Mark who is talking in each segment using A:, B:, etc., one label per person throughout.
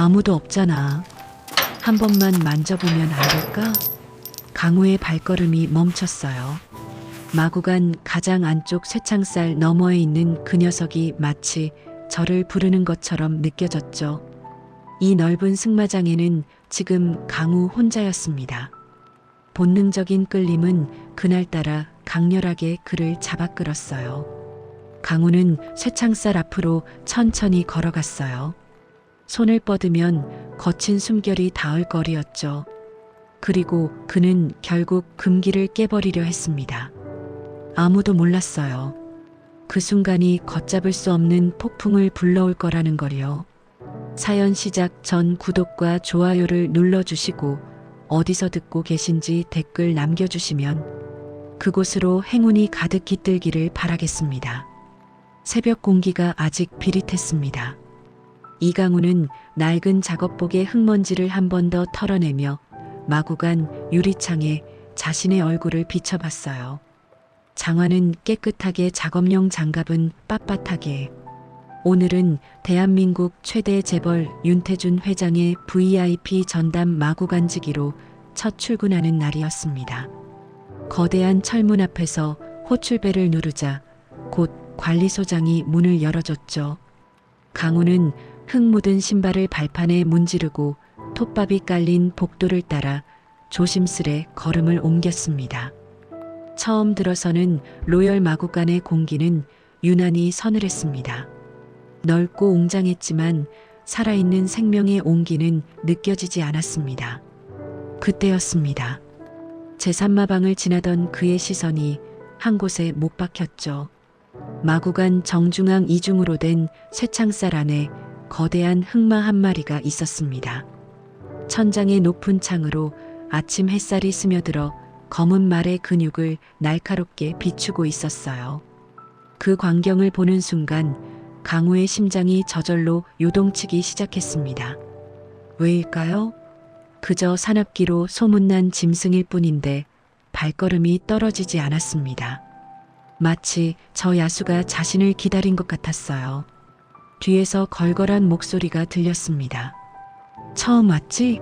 A: 아무도 없잖아. 한 번만 만져보면 안 될까? 강우의 발걸음이 멈췄어요. 마구간 가장 안쪽 쇠창살 너머에 있는 그 녀석이 마치 저를 부르는 것처럼 느껴졌죠. 이 넓은 승마장에는 지금 강우 혼자였습니다. 본능적인 끌림은 그날따라 강렬하게 그를 잡아 끌었어요. 강우는 쇠창살 앞으로 천천히 걸어갔어요. 손을 뻗으면 거친 숨결이 닿을 거리였죠. 그리고 그는 결국 금기를 깨버리려 했습니다. 아무도 몰랐어요. 그 순간이 걷잡을 수 없는 폭풍을 불러올 거라는 걸요. 사연 시작 전 구독과 좋아요를 눌러주시고 어디서 듣고 계신지 댓글 남겨주시면 그곳으로 행운이 가득 깃들기를 바라겠습니다. 새벽 공기가 아직 비릿했습니다. 이강우는 낡은 작업복의 흙먼지를 한 번 더 털어내며 마구간 유리창에 자신의 얼굴을 비춰봤어요. 장화는 깨끗하게 작업용 장갑은 빳빳하게. 오늘은 대한민국 최대 재벌 윤태준 회장의 VIP 전담 마구간지기로 첫 출근하는 날이었습니다. 거대한 철문 앞에서 호출벨을 누르자 곧 관리소장이 문을 열어줬죠. 강우는 흙 묻은 신발을 발판에 문지르고 톱밥이 깔린 복도를 따라 조심스레 걸음을 옮겼습니다. 처음 들어서는 로열 마구간의 공기는 유난히 서늘했습니다. 넓고 웅장했지만 살아있는 생명의 온기는 느껴지지 않았습니다. 그때였습니다. 제3마방을 지나던 그의 시선이 한 곳에 못 박혔죠. 마구간 정중앙 이중으로 된 쇠창살 안에 거대한 흑마 한 마리가 있었습니다. 천장의 높은 창으로 아침 햇살이 스며들어 검은 말의 근육을 날카롭게 비추고 있었어요. 그 광경을 보는 순간 강우의 심장이 저절로 요동치기 시작했습니다. 왜일까요? 그저 산악기로 소문난 짐승일 뿐인데 발걸음이 떨어지지 않았습니다. 마치 저 야수가 자신을 기다린 것 같았어요. 뒤에서 걸걸한 목소리가 들렸습니다. 처음 왔지?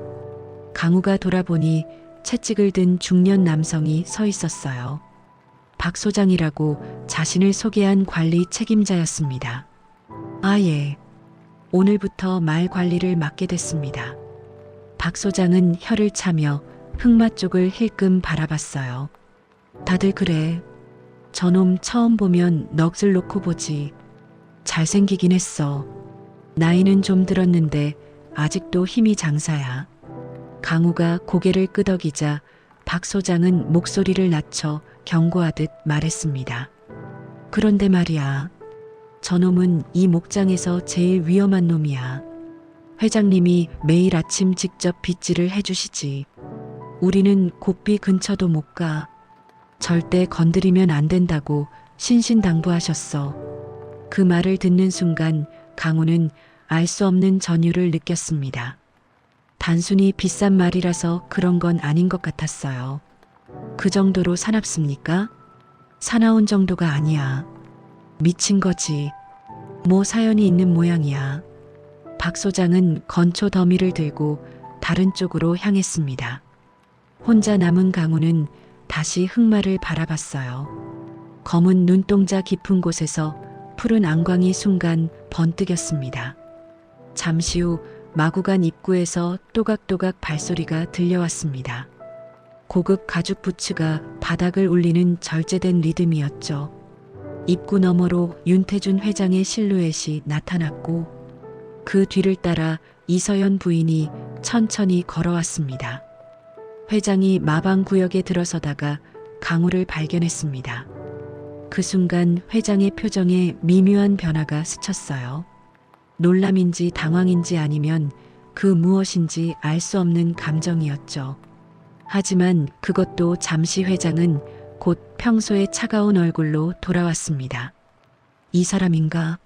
A: 강우가 돌아보니 채찍을 든 중년 남성이 서 있었어요. 박 소장이라고 자신을 소개한 관리 책임자였습니다. 아, 예. 오늘부터 말 관리를 맡게 됐습니다. 박 소장은 혀를 차며 흑마 쪽을 힐끔 바라봤어요. 다들 그래. 저놈 처음 보면 넋을 놓고 보지. 잘생기긴 했어. 나이는 좀 들었는데 아직도 힘이 장사야. 강우가 고개를 끄덕이자 박 소장은 목소리를 낮춰 경고하듯 말했습니다. 그런데 말이야. 저놈은 이 목장에서 제일 위험한 놈이야. 회장님이 매일 아침 직접 빗질을 해주시지. 우리는 곱비 근처도 못 가. 절대 건드리면 안 된다고 신신당부하셨어. 그 말을 듣는 순간 강우는 알 수 없는 전율을 느꼈습니다. 단순히 비싼 말이라서 그런 건 아닌 것 같았어요. 그 정도로 사납습니까? 사나운 정도가 아니야. 미친 거지. 뭐 사연이 있는 모양이야. 박 소장은 건초 더미를 들고 다른 쪽으로 향했습니다. 혼자 남은 강우는 다시 흑마를 바라봤어요. 검은 눈동자 깊은 곳에서 푸른 안광이 순간 번뜩였습니다. 잠시 후 마구간 입구에서 또각또각 발소리가 들려왔습니다. 고급 가죽 부츠가 바닥을 울리는 절제된 리듬이었죠. 입구 너머로 윤태준 회장의 실루엣이 나타났고 그 뒤를 따라 이서연 부인이 천천히 걸어왔습니다. 회장이 마방 구역에 들어서다가 강우를 발견했습니다. 그 순간 회장의 표정에 미묘한 변화가 스쳤어요. 놀람인지 당황인지 아니면 그 무엇인지 알 수 없는 감정이었죠. 하지만 그것도 잠시 회장은 곧 평소의 차가운 얼굴로 돌아왔습니다. 이 사람인가?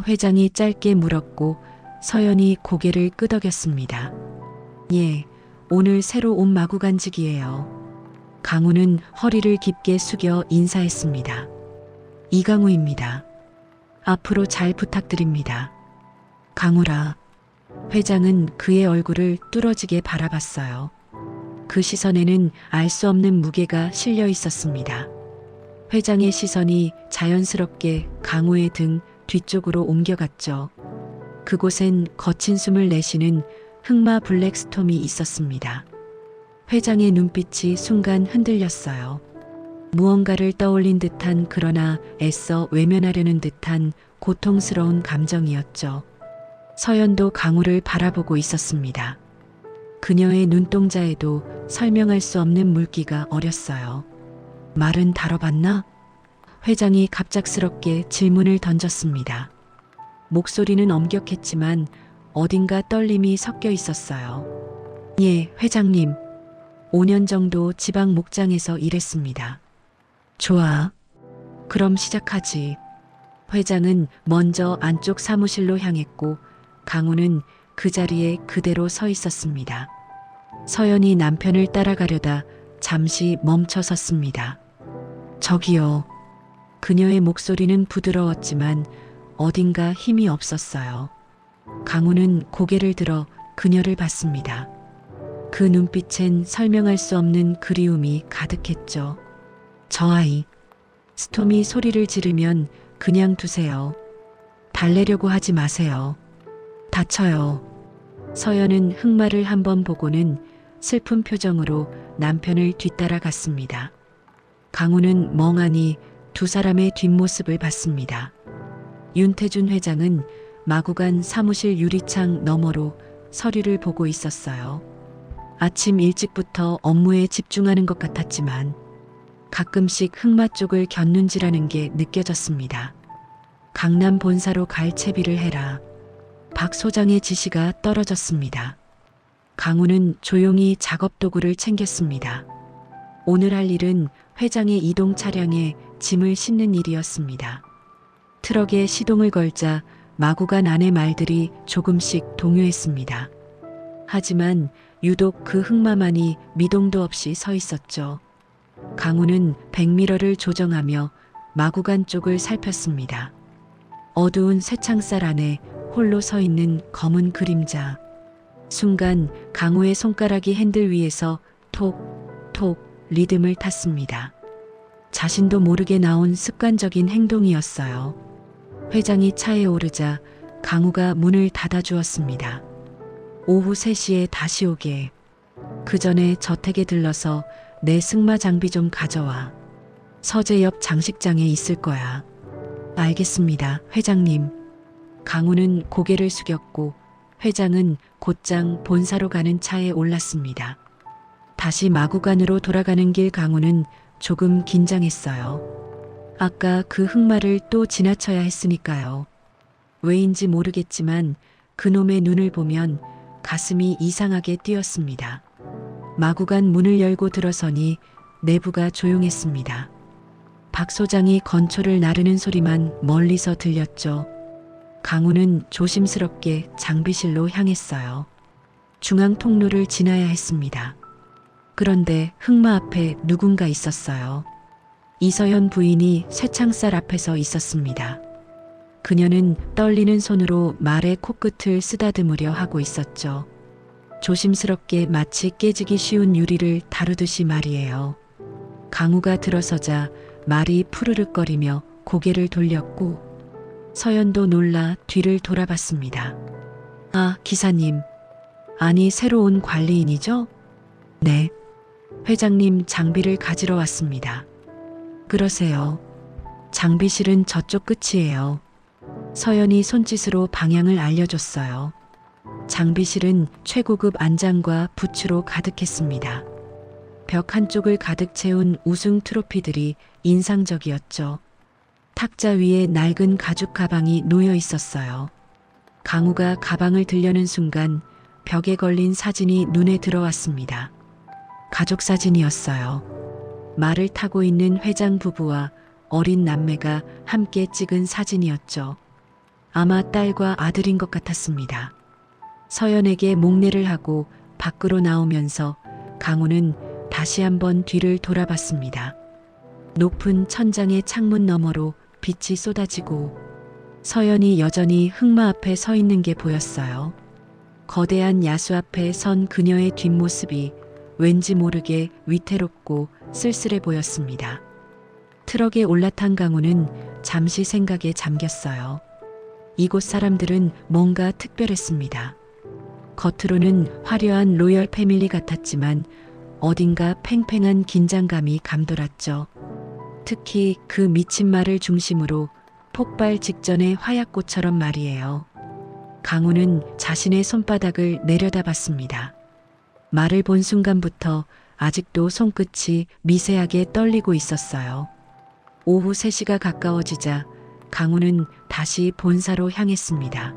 A: 회장이 짧게 물었고 서연이 고개를 끄덕였습니다. 예, 오늘 새로 온 마구간직이에요. 강우는 허리를 깊게 숙여 인사했습니다. 이강우입니다. 앞으로 잘 부탁드립니다. 강우라. 회장은 그의 얼굴을 뚫어지게 바라봤어요. 그 시선에는 알 수 없는 무게가 실려 있었습니다. 회장의 시선이 자연스럽게 강우의 등 뒤쪽으로 옮겨갔죠. 그곳엔 거친 숨을 내쉬는 흑마 블랙스톰이 있었습니다. 회장의 눈빛이 순간 흔들렸어요. 무언가를 떠올린 듯한 그러나 애써 외면하려는 듯한 고통스러운 감정이었죠. 서연도 강우를 바라보고 있었습니다. 그녀의 눈동자에도 설명할 수 없는 물기가 어렸어요. 말은 다뤄봤나? 회장이 갑작스럽게 질문을 던졌습니다. 목소리는 엄격했지만 어딘가 떨림이 섞여 있었어요. 예, 회장님. 5년 정도 지방 목장에서 일했습니다. 좋아. 그럼 시작하지. 회장은 먼저 안쪽 사무실로 향했고 강우는 그 자리에 그대로 서 있었습니다. 서연이 남편을 따라가려다 잠시 멈춰 섰습니다. 저기요. 그녀의 목소리는 부드러웠지만 어딘가 힘이 없었어요. 강우는 고개를 들어 그녀를 봤습니다. 그 눈빛엔 설명할 수 없는 그리움이 가득했죠. 저 아이. 스톰이 소리를 지르면 그냥 두세요. 달래려고 하지 마세요. 다쳐요. 서연은 흑마를 한번 보고는 슬픈 표정으로 남편을 뒤따라 갔습니다. 강우는 멍하니 두 사람의 뒷모습을 봤습니다. 윤태준 회장은 마구간 사무실 유리창 너머로 서류를 보고 있었어요. 아침 일찍부터 업무에 집중하는 것 같았지만 가끔씩 흑마 쪽을 곁눈질하는 게 느껴졌습니다. 강남 본사로 갈 채비를 해라. 박 소장의 지시가 떨어졌습니다. 강우는 조용히 작업 도구를 챙겼습니다. 오늘 할 일은 회장의 이동 차량에 짐을 싣는 일이었습니다. 트럭에 시동을 걸자 마구간 안의 말들이 조금씩 동요했습니다. 하지만 유독 그 흑마만이 미동도 없이 서 있었죠. 강우는 백미러를 조정하며 마구간 쪽을 살폈습니다. 어두운 쇠창살 안에 홀로 서 있는 검은 그림자. 순간 강우의 손가락이 핸들 위에서 톡톡 리듬을 탔습니다. 자신도 모르게 나온 습관적인 행동이었어요. 회장이 차에 오르자 강우가 문을 닫아주었습니다. 오후 3시에 다시 오게. 그 전에 저택에 들러서 내 승마 장비 좀 가져와. 서재 옆 장식장에 있을 거야. 알겠습니다, 회장님. 강우는 고개를 숙였고 회장은 곧장 본사로 가는 차에 올랐습니다. 다시 마구간으로 돌아가는 길 강우는 조금 긴장했어요. 아까 그 흑마를 또 지나쳐야 했으니까요. 왜인지 모르겠지만 그놈의 눈을 보면 가슴이 이상하게 뛰었습니다. 마구간 문을 열고 들어서니 내부가 조용했습니다. 박 소장이 건초를 나르는 소리만 멀리서 들렸죠. 강우는 조심스럽게 장비실로 향했어요. 중앙 통로를 지나야 했습니다. 그런데 흑마 앞에 누군가 있었어요. 이서연 부인이 쇠창살 앞에서 있었습니다. 그녀는 떨리는 손으로 말의 코끝을 쓰다듬으려 하고 있었죠. 조심스럽게 마치 깨지기 쉬운 유리를 다루듯이 말이에요. 강우가 들어서자 말이 푸르륵거리며 고개를 돌렸고 서연도 놀라 뒤를 돌아봤습니다. 아, 기사님. 아니, 새로 온 관리인이죠? 네. 회장님 장비를 가지러 왔습니다. 그러세요. 장비실은 저쪽 끝이에요. 서연이 손짓으로 방향을 알려줬어요. 장비실은 최고급 안장과 부츠로 가득했습니다. 벽 한쪽을 가득 채운 우승 트로피들이 인상적이었죠. 탁자 위에 낡은 가죽 가방이 놓여 있었어요. 강우가 가방을 들려는 순간 벽에 걸린 사진이 눈에 들어왔습니다. 가족 사진이었어요. 말을 타고 있는 회장 부부와 어린 남매가 함께 찍은 사진이었죠. 아마 딸과 아들인 것 같았습니다. 서연에게 목례를 하고 밖으로 나오면서 강우는 다시 한번 뒤를 돌아봤습니다. 높은 천장의 창문 너머로 빛이 쏟아지고 서연이 여전히 흑마 앞에 서 있는 게 보였어요. 거대한 야수 앞에 선 그녀의 뒷모습이 왠지 모르게 위태롭고 쓸쓸해 보였습니다. 트럭에 올라탄 강우는 잠시 생각에 잠겼어요. 이곳 사람들은 뭔가 특별했습니다. 겉으로는 화려한 로열 패밀리 같았지만 어딘가 팽팽한 긴장감이 감돌았죠. 특히 그 미친 말을 중심으로 폭발 직전의 화약고처럼 말이에요. 강우는 자신의 손바닥을 내려다봤습니다. 말을 본 순간부터 아직도 손끝이 미세하게 떨리고 있었어요. 오후 3시가 가까워지자 강우는 다시 본사로 향했습니다.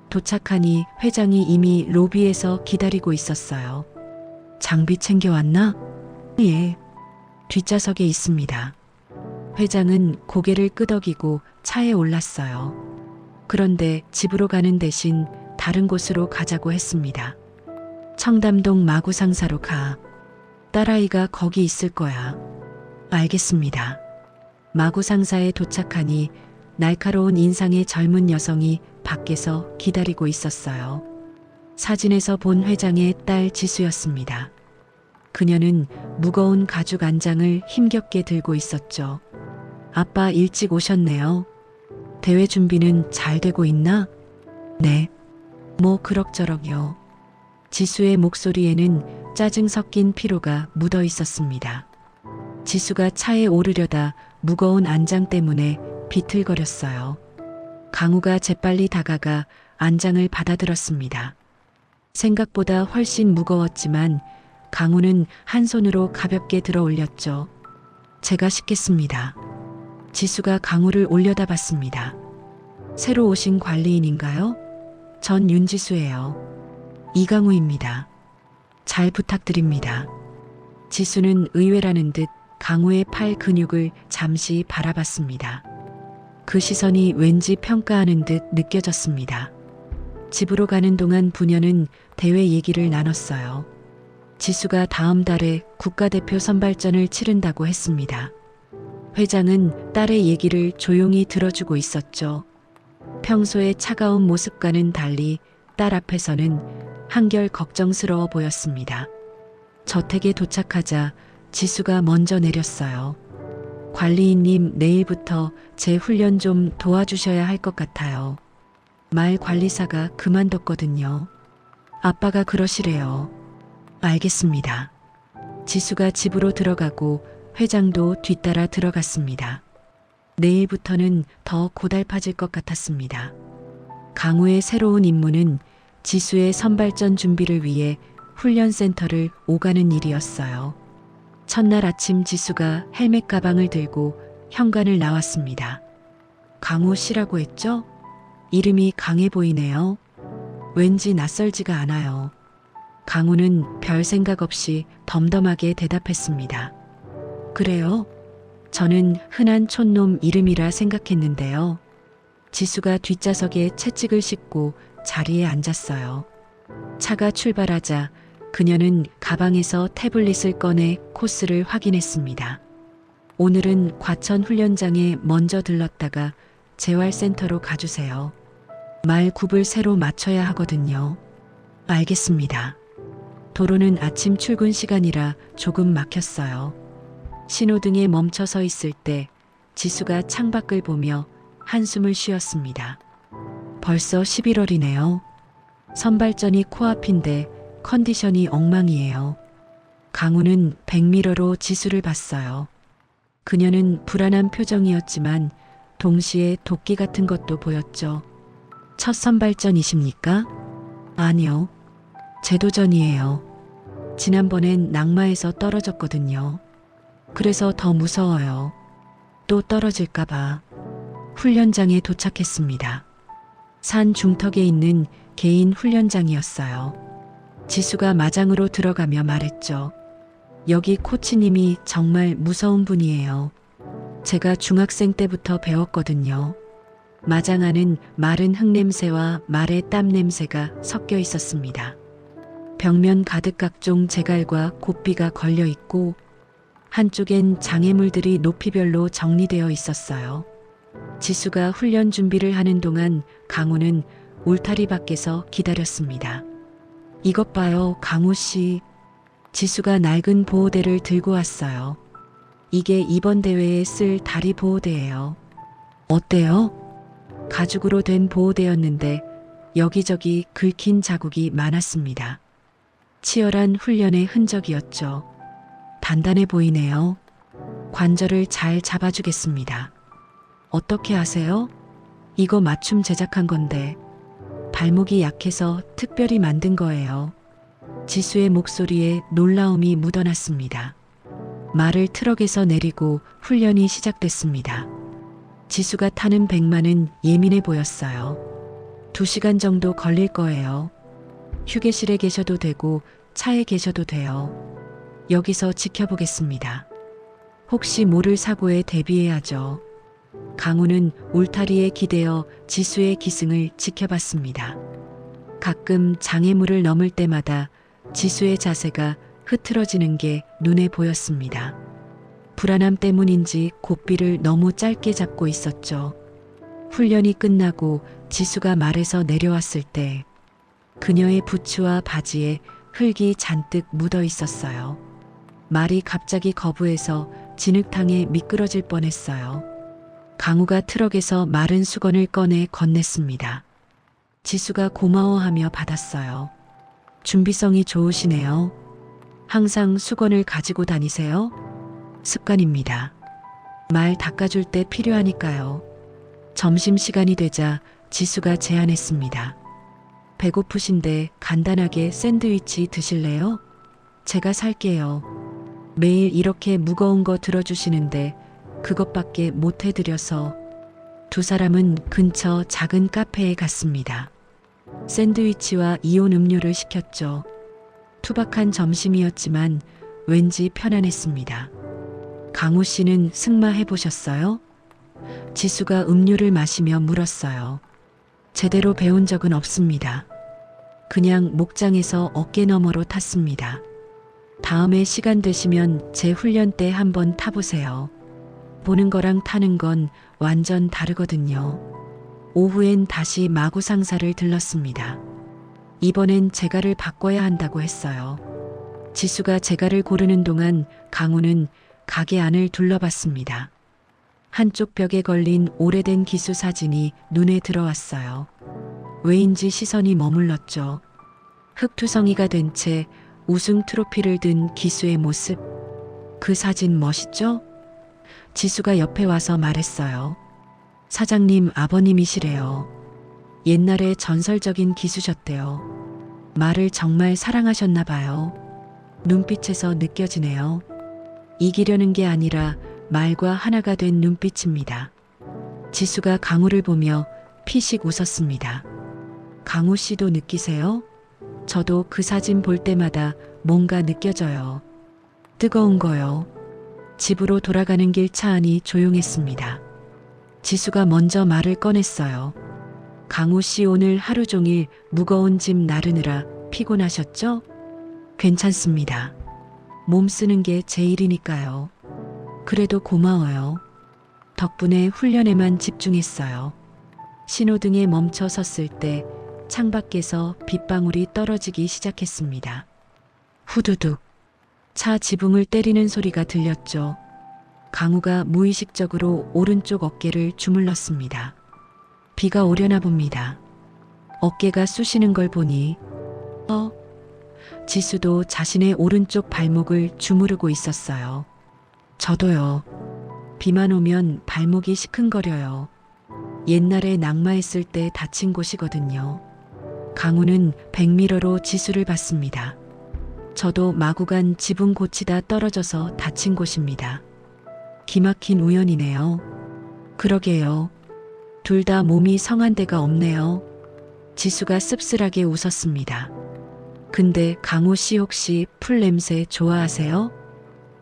A: 도착하니 회장이 이미 로비에서 기다리고 있었어요. 장비 챙겨왔나? 예. 뒷좌석에 있습니다. 회장은 고개를 끄덕이고 차에 올랐어요. 그런데 집으로 가는 대신 다른 곳으로 가자고 했습니다. 청담동 마구상사로 가. 딸아이가 거기 있을 거야. 알겠습니다. 마구상사에 도착하니 날카로운 인상의 젊은 여성이 밖에서 기다리고 있었어요. 사진에서 본 회장의 딸 지수였습니다. 그녀는 무거운 가죽 안장을 힘겹게 들고 있었죠. 아빠 일찍 오셨네요. 대회 준비는 잘 되고 있나? 네. 뭐 그럭저럭요. 지수의 목소리에는 짜증 섞인 피로가 묻어 있었습니다. 지수가 차에 오르려다 무거운 안장 때문에 비틀거렸어요. 강우가 재빨리 다가가 안장을 받아들었습니다. 생각보다 훨씬 무거웠지만 강우는 한 손으로 가볍게 들어 올렸죠. 제가 싣겠습니다. 지수가 강우를 올려다봤습니다. 새로 오신 관리인인가요? 전 윤지수예요. 이강우입니다. 잘 부탁드립니다. 지수는 의외라는 듯 강우의 팔 근육을 잠시 바라봤습니다. 그 시선이 왠지 평가하는 듯 느껴졌습니다. 집으로 가는 동안 부녀는 대회 얘기를 나눴어요. 지수가 다음 달에 국가대표 선발전을 치른다고 했습니다. 회장은 딸의 얘기를 조용히 들어주고 있었죠. 평소의 차가운 모습과는 달리 딸 앞에서는 한결 걱정스러워 보였습니다. 저택에 도착하자 지수가 먼저 내렸어요. 관리인님, 내일부터 제 훈련 좀 도와주셔야 할 것 같아요. 말 관리사가 그만뒀거든요. 아빠가 그러시래요. 알겠습니다. 지수가 집으로 들어가고 회장도 뒤따라 들어갔습니다. 내일부터는 더 고달파질 것 같았습니다. 강우의 새로운 임무는 지수의 선발전 준비를 위해 훈련센터를 오가는 일이었어요. 첫날 아침 지수가 헬멧 가방을 들고 현관을 나왔습니다. 강우 씨라고 했죠? 이름이 강해 보이네요. 왠지 낯설지가 않아요. 강우는 별 생각 없이 덤덤하게 대답했습니다. 그래요? 저는 흔한 촌놈 이름이라 생각했는데요. 지수가 뒷좌석에 채찍을 싣고 자리에 앉았어요. 차가 출발하자 그녀는 가방에서 태블릿을 꺼내 코스를 확인했습니다. 오늘은 과천 훈련장에 먼저 들렀다가 재활센터로 가주세요. 말 굽을 새로 맞춰야 하거든요. 알겠습니다. 도로는 아침 출근 시간이라 조금 막혔어요. 신호등에 멈춰 서 있을 때 지수가 창밖을 보며 한숨을 쉬었습니다. 벌써 11월이네요. 선발전이 코앞인데 컨디션이 엉망이에요. 강우는 백미러로 지수를 봤어요. 그녀는 불안한 표정이었지만 동시에 도끼 같은 것도 보였죠. 첫 선발전이십니까? 아니요. 재도전이에요. 지난번엔 낙마에서 떨어졌거든요. 그래서 더 무서워요. 또 떨어질까봐. 훈련장에 도착했습니다. 산 중턱에 있는 개인 훈련장이었어요. 지수가 마장으로 들어가며 말했죠. 여기 코치님이 정말 무서운 분이에요. 제가 중학생 때부터 배웠거든요. 마장 안은 마른 흙냄새와 말의 땀 냄새가 섞여 있었습니다. 벽면 가득 각종 제갈과 고삐가 걸려 있고 한쪽엔 장애물들이 높이별로 정리되어 있었어요. 지수가 훈련 준비를 하는 동안 강우는 울타리 밖에서 기다렸습니다. 이것 봐요, 강우 씨. 지수가 낡은 보호대를 들고 왔어요. 이게 이번 대회에 쓸 다리 보호대예요. 어때요? 가죽으로 된 보호대였는데 여기저기 긁힌 자국이 많았습니다. 치열한 훈련의 흔적이었죠. 단단해 보이네요. 관절을 잘 잡아주겠습니다. 어떻게 하세요? 이거 맞춤 제작한 건데 발목이 약해서 특별히 만든 거예요. 지수의 목소리에 놀라움이 묻어났습니다. 말을 트럭에서 내리고 훈련이 시작됐습니다. 지수가 타는 백마는 예민해 보였어요. 2시간 정도 걸릴 거예요. 휴게실에 계셔도 되고 차에 계셔도 돼요. 여기서 지켜보겠습니다. 혹시 모를 사고에 대비해야죠. 강우는 울타리에 기대어 지수의 기승을 지켜봤습니다. 가끔 장애물을 넘을 때마다 지수의 자세가 흐트러지는 게 눈에 보였습니다. 불안함 때문인지 고삐를 너무 짧게 잡고 있었죠. 훈련이 끝나고 지수가 말에서 내려왔을 때 그녀의 부츠와 바지에 흙이 잔뜩 묻어 있었어요. 말이 갑자기 거부해서 진흙탕에 미끄러질 뻔했어요. 강우가 트럭에서 마른 수건을 꺼내 건넸습니다. 지수가 고마워하며 받았어요. 준비성이 좋으시네요. 항상 수건을 가지고 다니세요? 습관입니다. 말 닦아줄 때 필요하니까요. 점심시간이 되자 지수가 제안했습니다. 배고프신데 간단하게 샌드위치 드실래요? 제가 살게요. 매일 이렇게 무거운 거 들어주시는데 그것밖에 못 해드려서. 두 사람은 근처 작은 카페에 갔습니다. 샌드위치와 이온 음료를 시켰죠. 투박한 점심이었지만 왠지 편안했습니다. 강우 씨는 승마 해보셨어요? 지수가 음료를 마시며 물었어요. 제대로 배운 적은 없습니다. 그냥 목장에서 어깨너머로 탔습니다. 다음에 시간 되시면 제 훈련 때 한번 타보세요. 보는 거랑 타는 건 완전 다르거든요. 오후엔 다시 마구상사를 들렀습니다. 이번엔 제갈을 바꿔야 한다고 했어요. 지수가 제갈을 고르는 동안 강우는 가게 안을 둘러봤습니다. 한쪽 벽에 걸린 오래된 기수 사진이 눈에 들어왔어요. 왜인지 시선이 머물렀죠. 흙투성이가 된 채 우승 트로피를 든 기수의 모습. 그 사진 멋있죠? 지수가 옆에 와서 말했어요. 사장님 아버님이시래요. 옛날에 전설적인 기수셨대요. 말을 정말 사랑하셨나 봐요. 눈빛에서 느껴지네요. 이기려는 게 아니라 말과 하나가 된 눈빛입니다. 지수가 강우를 보며 피식 웃었습니다. 강우 씨도 느끼세요? 저도 그 사진 볼 때마다 뭔가 느껴져요. 뜨거운 거요. 집으로 돌아가는 길 차 안이 조용했습니다. 지수가 먼저 말을 꺼냈어요. 강우 씨 오늘 하루 종일 무거운 짐 나르느라 피곤하셨죠? 괜찮습니다. 몸 쓰는 게 제 일이니까요. 그래도 고마워요. 덕분에 훈련에만 집중했어요. 신호등에 멈춰 섰을 때 창밖에서 빗방울이 떨어지기 시작했습니다. 후두둑. 차 지붕을 때리는 소리가 들렸죠. 강우가 무의식적으로 오른쪽 어깨를 주물렀습니다. 비가 오려나 봅니다. 어깨가 쑤시는 걸 보니 지수도 자신의 오른쪽 발목을 주무르고 있었어요. 저도요. 비만 오면 발목이 시큰거려요. 옛날에 낙마했을 때 다친 곳이거든요. 강우는 백미러로 지수를 봤습니다. 저도 마구간 지붕 고치다 떨어져서 다친 곳입니다. 기막힌 우연이네요. 그러게요. 둘 다 몸이 성한 데가 없네요. 지수가 씁쓸하게 웃었습니다. 근데 강우 씨 혹시 풀 냄새 좋아하세요?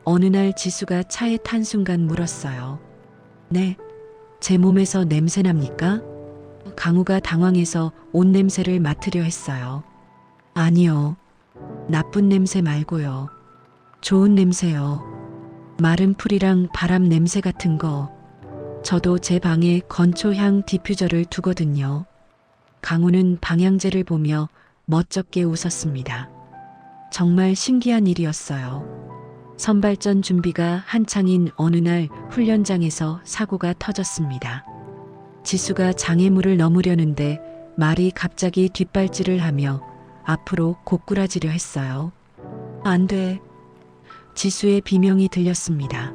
A: 어느 날 지수가 차에 탄 순간 물었어요. 네. 제 몸에서 냄새 납니까? 강우가 당황해서 옷 냄새를 맡으려 했어요. 아니요. 나쁜 냄새 말고요. 좋은 냄새요. 마른 풀이랑 바람 냄새 같은 거. 저도 제 방에 건초향 디퓨저를 두거든요. 강우는 방향제를 보며 멋쩍게 웃었습니다. 정말 신기한 일이었어요. 선발전 준비가 한창인 어느 날 훈련장에서 사고가 터졌습니다. 지수가 장애물을 넘으려는데 말이 갑자기 뒷발질을 하며 앞으로 고꾸라지려 했어요. 안 돼. 지수의 비명이 들렸습니다.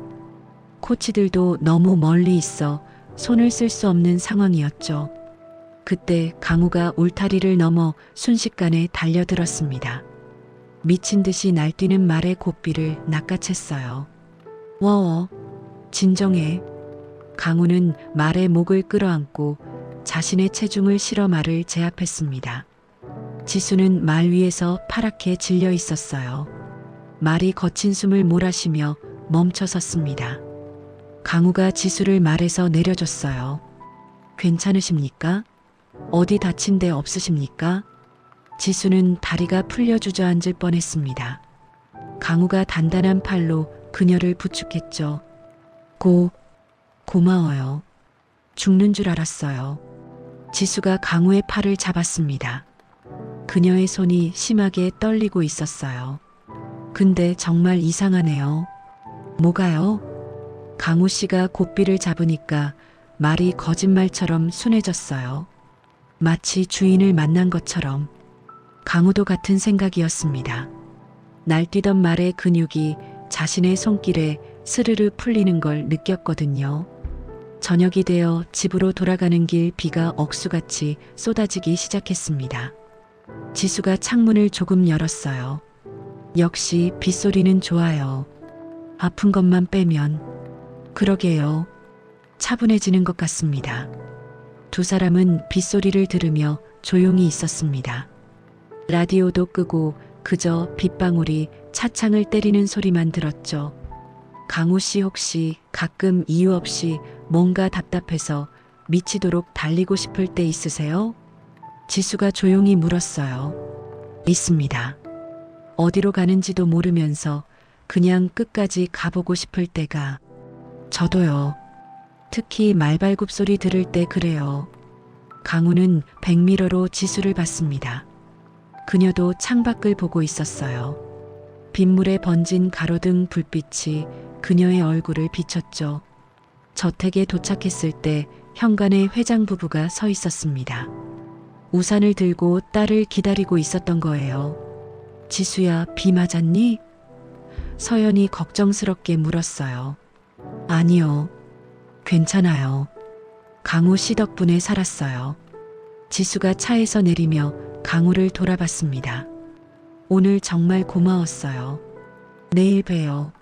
A: 코치들도 너무 멀리 있어 손을 쓸 수 없는 상황이었죠. 그때 강우가 울타리를 넘어 순식간에 달려들었습니다. 미친 듯이 날뛰는 말의 고삐를 낚아챘어요. 워워, 진정해. 강우는 말의 목을 끌어안고 자신의 체중을 실어 말을 제압했습니다. 지수는 말 위에서 파랗게 질려 있었어요. 말이 거친 숨을 몰아쉬며 멈춰 섰습니다. 강우가 지수를 말에서 내려줬어요. 괜찮으십니까? 어디 다친 데 없으십니까? 지수는 다리가 풀려 주저앉을 뻔했습니다. 강우가 단단한 팔로 그녀를 부축했죠. 고마워요. 죽는 줄 알았어요. 지수가 강우의 팔을 잡았습니다. 그녀의 손이 심하게 떨리고 있었어요. 근데 정말 이상하네요. 뭐가요? 강우 씨가 고삐를 잡으니까 말이 거짓말처럼 순해졌어요. 마치 주인을 만난 것처럼. 강우도 같은 생각이었습니다. 날뛰던 말의 근육이 자신의 손길에 스르르 풀리는 걸 느꼈거든요. 저녁이 되어 집으로 돌아가는 길 비가 억수같이 쏟아지기 시작했습니다. 지수가 창문을 조금 열었어요. 역시 빗소리는 좋아요. 아픈 것만 빼면. 그러게요. 차분해지는 것 같습니다. 두 사람은 빗소리를 들으며 조용히 있었습니다. 라디오도 끄고 그저 빗방울이 차창을 때리는 소리만 들었죠. 강우 씨 혹시 가끔 이유 없이 뭔가 답답해서 미치도록 달리고 싶을 때 있으세요? 지수가 조용히 물었어요. 있습니다. 어디로 가는지도 모르면서 그냥 끝까지 가보고 싶을 때가. 저도요. 특히 말발굽 소리 들을 때 그래요. 강우는 백미러로 지수를 봤습니다. 그녀도 창밖을 보고 있었어요. 빗물에 번진 가로등 불빛이 그녀의 얼굴을 비췄죠. 저택에 도착했을 때 현관에 회장 부부가 서 있었습니다. 우산을 들고 딸을 기다리고 있었던 거예요. 지수야, 비 맞았니? 서연이 걱정스럽게 물었어요. 아니요. 괜찮아요. 강우 씨 덕분에 살았어요. 지수가 차에서 내리며 강우를 돌아봤습니다. 오늘 정말 고마웠어요. 내일 봬요.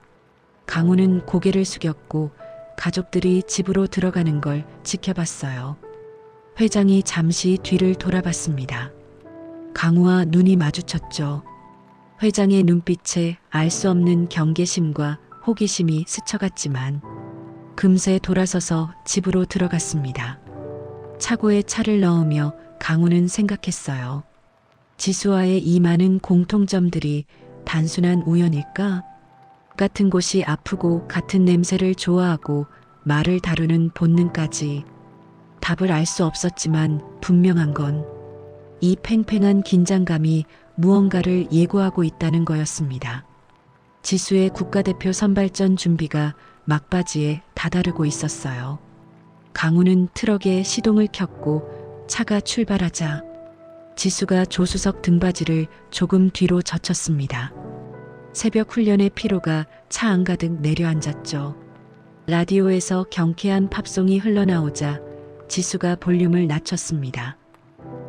A: 강우는 고개를 숙였고 가족들이 집으로 들어가는 걸 지켜봤어요. 회장이 잠시 뒤를 돌아봤습니다. 강우와 눈이 마주쳤죠. 회장의 눈빛에 알 수 없는 경계심과 호기심이 스쳐갔지만 금세 돌아서서 집으로 들어갔습니다. 차고에 차를 넣으며 강우는 생각했어요. 지수와의 이 많은 공통점들이 단순한 우연일까? 같은 곳이 아프고 같은 냄새를 좋아하고 말을 다루는 본능까지. 답을 알 수 없었지만 분명한 건 이 팽팽한 긴장감이 무언가를 예고하고 있다는 거였습니다. 지수의 국가대표 선발전 준비가 막바지에 다다르고 있었어요. 강우는 트럭에 시동을 켰고 차가 출발하자 지수가 조수석 등받이를 조금 뒤로 젖혔습니다. 새벽 훈련의 피로가 차 안가득 내려앉았죠. 라디오에서 경쾌한 팝송이 흘러나오자 지수가 볼륨을 낮췄습니다.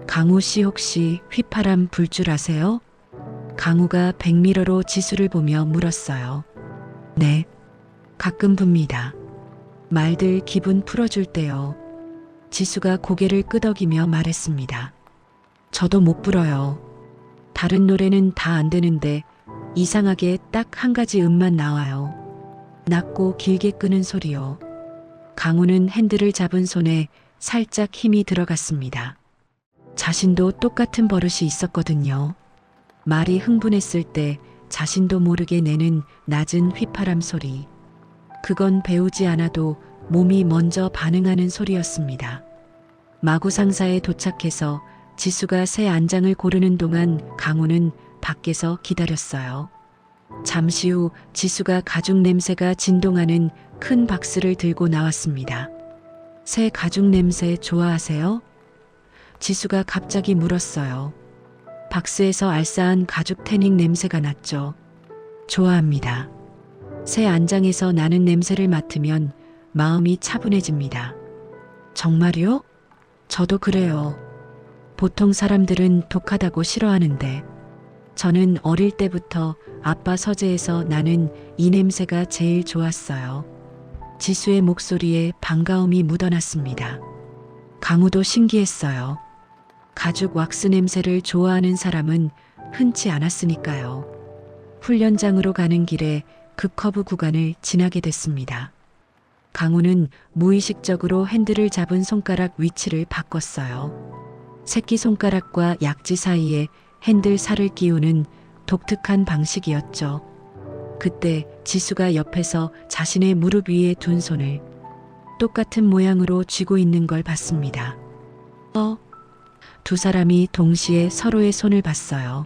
A: 강우 씨 혹시 휘파람 불 줄 아세요? 강우가 백미러로 지수를 보며 물었어요. 네, 가끔 붑니다. 말들 기분 풀어줄 때요. 지수가 고개를 끄덕이며 말했습니다. 저도 못 불어요. 다른 노래는 다 안 되는데 이상하게 딱 한 가지 음만 나와요. 낮고 길게 끄는 소리요. 강우는 핸들을 잡은 손에 살짝 힘이 들어갔습니다. 자신도 똑같은 버릇이 있었거든요. 말이 흥분했을 때 자신도 모르게 내는 낮은 휘파람 소리. 그건 배우지 않아도 몸이 먼저 반응하는 소리였습니다. 마구상사에 도착해서 지수가 새 안장을 고르는 동안 강우는 밖에서 기다렸어요. 잠시 후 지수가 가죽 냄새가 진동하는 큰 박스를 들고 나왔습니다. 새 가죽 냄새 좋아하세요? 지수가 갑자기 물었어요. 박스에서 알싸한 가죽 태닝 냄새가 났죠. 좋아합니다. 새 안장에서 나는 냄새를 맡으면 마음이 차분해집니다. 정말요? 저도 그래요. 보통 사람들은 독하다고 싫어하는데 저는 어릴 때부터 아빠 서재에서 나는 이 냄새가 제일 좋았어요. 지수의 목소리에 반가움이 묻어났습니다. 강우도 신기했어요. 가죽 왁스 냄새를 좋아하는 사람은 흔치 않았으니까요. 훈련장으로 가는 길에 급커브 구간을 지나게 됐습니다. 강우는 무의식적으로 핸들을 잡은 손가락 위치를 바꿨어요. 새끼손가락과 약지 사이에 핸들 살을 끼우는 독특한 방식이었죠. 그때 지수가 옆에서 자신의 무릎 위에 둔 손을 똑같은 모양으로 쥐고 있는 걸 봤습니다. 두 사람이 동시에 서로의 손을 봤어요.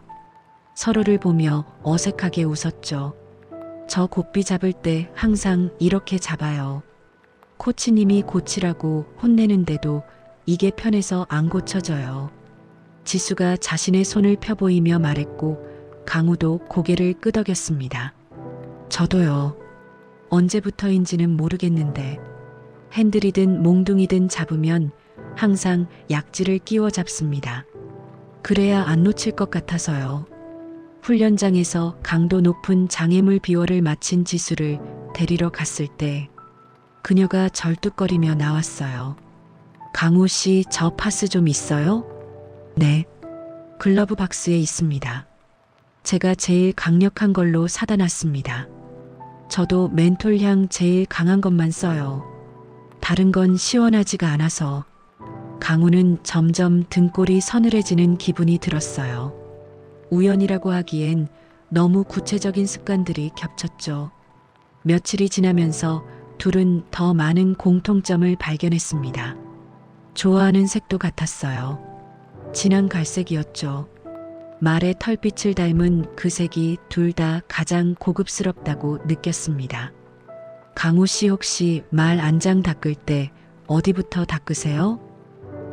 A: 서로를 보며 어색하게 웃었죠. 저 고삐 잡을 때 항상 이렇게 잡아요. 코치님이 고치라고 혼내는데도 이게 편해서 안 고쳐져요. 지수가 자신의 손을 펴보이며 말했고 강우도 고개를 끄덕였습니다. 저도요. 언제부터인지는 모르겠는데 핸들이든 몽둥이든 잡으면 항상 약지를 끼워 잡습니다. 그래야 안 놓칠 것 같아서요. 훈련장에서 강도 높은 장애물 비월을 마친 지수를 데리러 갔을 때 그녀가 절뚝거리며 나왔어요. 강우 씨, 저 파스 좀 있어요? 네. 글러브 박스에 있습니다. 제가 제일 강력한 걸로 사다 놨습니다. 저도 멘톨향 제일 강한 것만 써요. 다른 건 시원하지가 않아서. 강우는 점점 등골이 서늘해지는 기분이 들었어요. 우연이라고 하기엔 너무 구체적인 습관들이 겹쳤죠. 며칠이 지나면서 둘은 더 많은 공통점을 발견했습니다. 좋아하는 색도 같았어요. 진한 갈색이었죠. 말의 털빛을 닮은 그 색이 둘 다 가장 고급스럽다고 느꼈습니다. 강우 씨 혹시 말 안장 닦을 때 어디부터 닦으세요?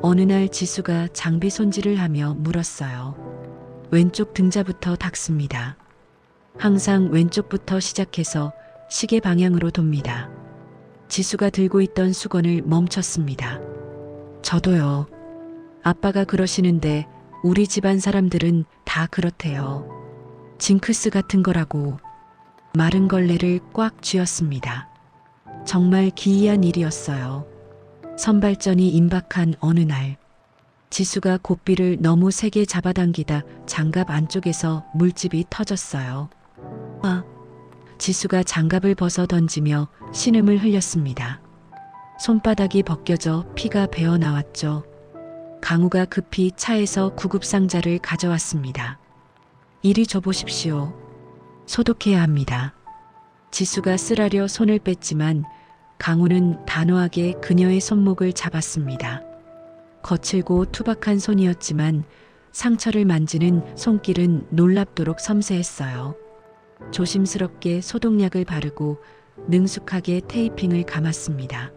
A: 어느 날 지수가 장비 손질을 하며 물었어요. 왼쪽 등자부터 닦습니다. 항상 왼쪽부터 시작해서 시계 방향으로 돕니다. 지수가 들고 있던 수건을 멈췄습니다. 저도요. 아빠가 그러시는데 우리 집안 사람들은 다 그렇대요. 징크스 같은 거라고. 마른 걸레를 꽉 쥐었습니다. 정말 기이한 일이었어요. 선발전이 임박한 어느 날 지수가 고삐를 너무 세게 잡아당기다 장갑 안쪽에서 물집이 터졌어요. 지수가 장갑을 벗어 던지며 신음을 흘렸습니다. 손바닥이 벗겨져 피가 배어 나왔죠. 강우가 급히 차에서 구급상자를 가져왔습니다. 이리 줘보십시오. 소독해야 합니다. 지수가 쓰라려 손을 뺐지만 강우는 단호하게 그녀의 손목을 잡았습니다. 거칠고 투박한 손이었지만 상처를 만지는 손길은 놀랍도록 섬세했어요. 조심스럽게 소독약을 바르고 능숙하게 테이핑을 감았습니다.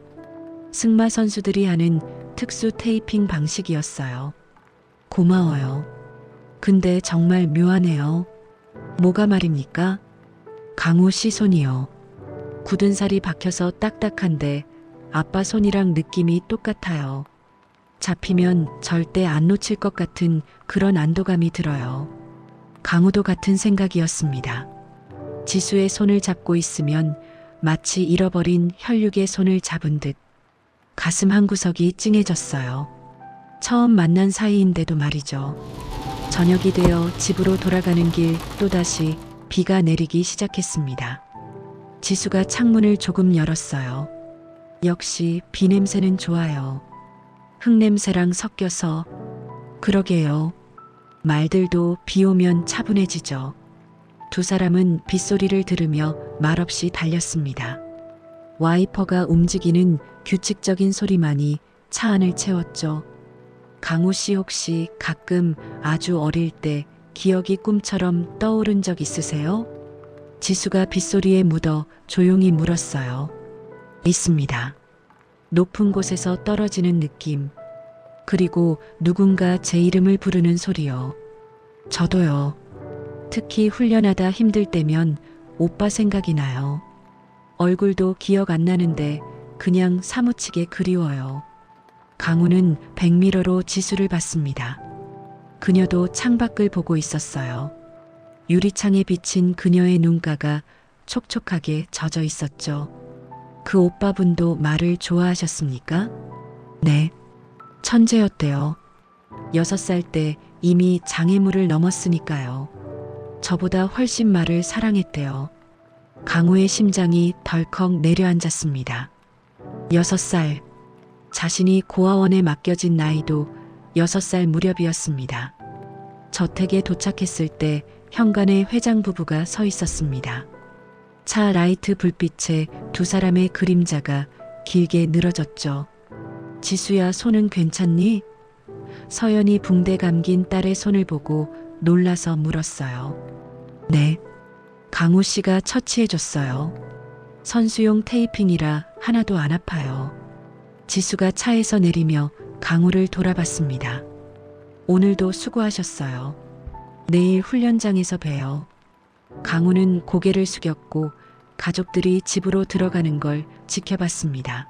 A: 승마 선수들이 하는 특수 테이핑 방식이었어요. 고마워요. 근데 정말 묘하네요. 뭐가 말입니까? 강우 씨 손이요. 굳은 살이 박혀서 딱딱한데 아빠 손이랑 느낌이 똑같아요. 잡히면 절대 안 놓칠 것 같은 그런 안도감이 들어요. 강우도 같은 생각이었습니다. 지수의 손을 잡고 있으면 마치 잃어버린 혈육의 손을 잡은 듯 가슴 한구석이 찡해졌어요. 처음 만난 사이인데도 말이죠. 저녁이 되어 집으로 돌아가는 길 또다시 비가 내리기 시작했습니다. 지수가 창문을 조금 열었어요. 역시 비 냄새는 좋아요. 흙냄새랑 섞여서. 그러게요. 말들도 비 오면 차분해지죠. 두 사람은 빗소리를 들으며 말없이 달렸습니다. 와이퍼가 움직이는 규칙적인 소리만이 차 안을 채웠죠. 강우 씨 혹시 가끔 아주 어릴 때 기억이 꿈처럼 떠오른 적 있으세요? 지수가 빗소리에 묻어 조용히 물었어요. 있습니다. 높은 곳에서 떨어지는 느낌. 그리고 누군가 제 이름을 부르는 소리요. 저도요. 특히 훈련하다 힘들 때면 오빠 생각이 나요. 얼굴도 기억 안 나는데 그냥 사무치게 그리워요. 강우는 백미러로 지수를 봤습니다. 그녀도 창밖을 보고 있었어요. 유리창에 비친 그녀의 눈가가 촉촉하게 젖어 있었죠. 그 오빠분도 말을 좋아하셨습니까? 네. 천재였대요. 6살 때 이미 장애물을 넘었으니까요. 저보다 훨씬 말을 사랑했대요. 강우의 심장이 덜컥 내려앉았습니다. 6살. 자신이 고아원에 맡겨진 나이도 6살 무렵이었습니다. 저택에 도착했을 때 현관에 회장 부부가 서 있었습니다. 차 라이트 불빛에 두 사람의 그림자가 길게 늘어졌죠. 지수야, 손은 괜찮니? 서연이 붕대 감긴 딸의 손을 보고 놀라서 물었어요. 네. 강우 씨가 처치해줬어요. 선수용 테이핑이라 하나도 안 아파요. 지수가 차에서 내리며 강우를 돌아봤습니다. 오늘도 수고하셨어요. 내일 훈련장에서 봬요. 강우는 고개를 숙였고 가족들이 집으로 들어가는 걸 지켜봤습니다.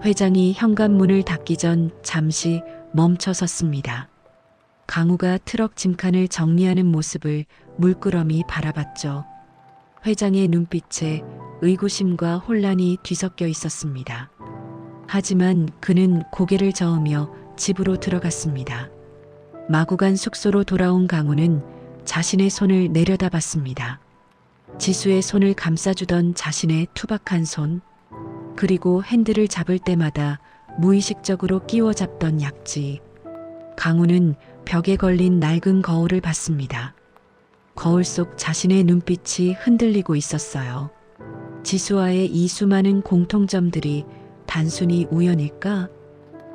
A: 회장이 현관문을 닫기 전 잠시 멈춰 섰습니다. 강우가 트럭 짐칸을 정리하는 모습을 물끄러미 바라봤죠. 회장의 눈빛에 의구심과 혼란이 뒤섞여 있었습니다. 하지만 그는 고개를 저으며 집으로 들어갔습니다. 마구간 숙소로 돌아온 강우는 자신의 손을 내려다봤습니다. 지수의 손을 감싸주던 자신의 투박한 손, 그리고 핸들을 잡을 때마다 무의식적으로 끼워 잡던 약지. 강우는 벽에 걸린 낡은 거울을 봤습니다. 거울 속 자신의 눈빛이 흔들리고 있었어요. 지수와의 이 수많은 공통점들이 단순히 우연일까?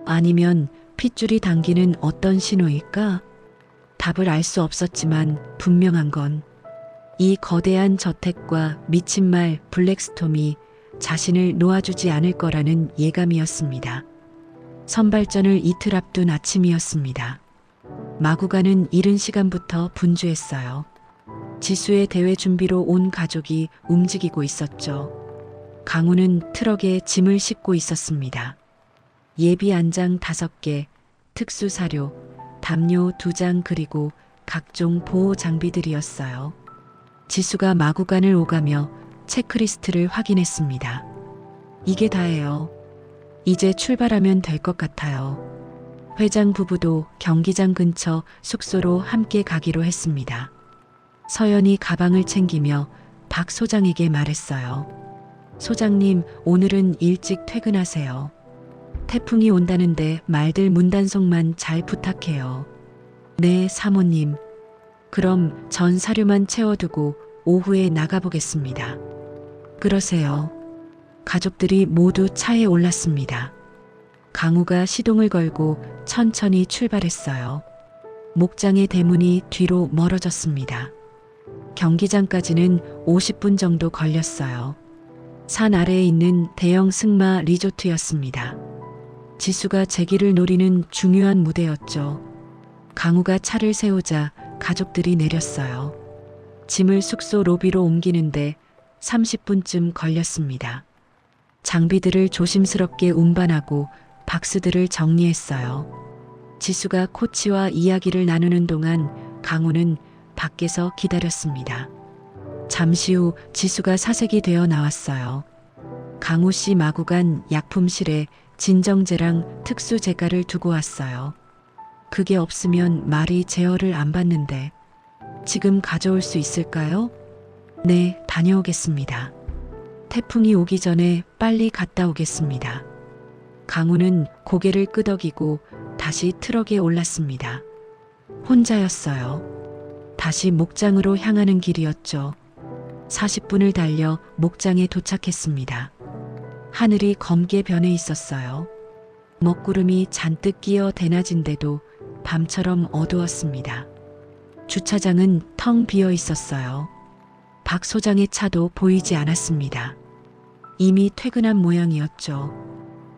A: 아니면 핏줄이 당기는 어떤 신호일까? 답을 알 수 없었지만 분명한 건 이 거대한 저택과 미친 말 블랙스톰이 자신을 놓아주지 않을 거라는 예감이었습니다. 선발전을 이틀 앞둔 아침이었습니다. 마구간은 이른 시간부터 분주했어요. 지수의 대회 준비로 온 가족이 움직이고 있었죠. 강우는 트럭에 짐을 싣고 있었습니다. 예비 안장 5개, 특수 사료, 담요 2장 그리고 각종 보호 장비들이었어요. 지수가 마구간을 오가며 체크리스트를 확인했습니다. 이게 다예요. 이제 출발하면 될 것 같아요. 회장 부부도 경기장 근처 숙소로 함께 가기로 했습니다. 서연이 가방을 챙기며 박 소장에게 말했어요. 소장님, 오늘은 일찍 퇴근하세요. 태풍이 온다는데 말들 문단속만 잘 부탁해요. 네, 사모님. 그럼 전 사료만 채워두고 오후에 나가보겠습니다. 그러세요. 가족들이 모두 차에 올랐습니다. 강우가 시동을 걸고 천천히 출발했어요. 목장의 대문이 뒤로 멀어졌습니다. 경기장까지는 50분 정도 걸렸어요. 산 아래에 있는 대형 승마 리조트였습니다. 지수가 재기를 노리는 중요한 무대였죠. 강우가 차를 세우자 가족들이 내렸어요. 짐을 숙소 로비로 옮기는데 30분쯤 걸렸습니다. 장비들을 조심스럽게 운반하고 박스들을 정리했어요. 지수가 코치와 이야기를 나누는 동안 강우는 밖에서 기다렸습니다. 잠시 후 지수가 사색이 되어 나왔어요. 강우 씨 마구간 약품실에 진정제랑 특수 제가를 두고 왔어요. 그게 없으면 말이 제어를 안 받는데 지금 가져올 수 있을까요? 네, 다녀오겠습니다. 태풍이 오기 전에 빨리 갔다 오겠습니다. 강우는 고개를 끄덕이고 다시 트럭에 올랐습니다. 혼자였어요. 다시 목장으로 향하는 길이었죠. 40분을 달려 목장에 도착했습니다. 하늘이 검게 변해 있었어요. 먹구름이 잔뜩 끼어 대낮인데도 밤처럼 어두웠습니다. 주차장은 텅 비어 있었어요. 박 소장의 차도 보이지 않았습니다. 이미 퇴근한 모양이었죠.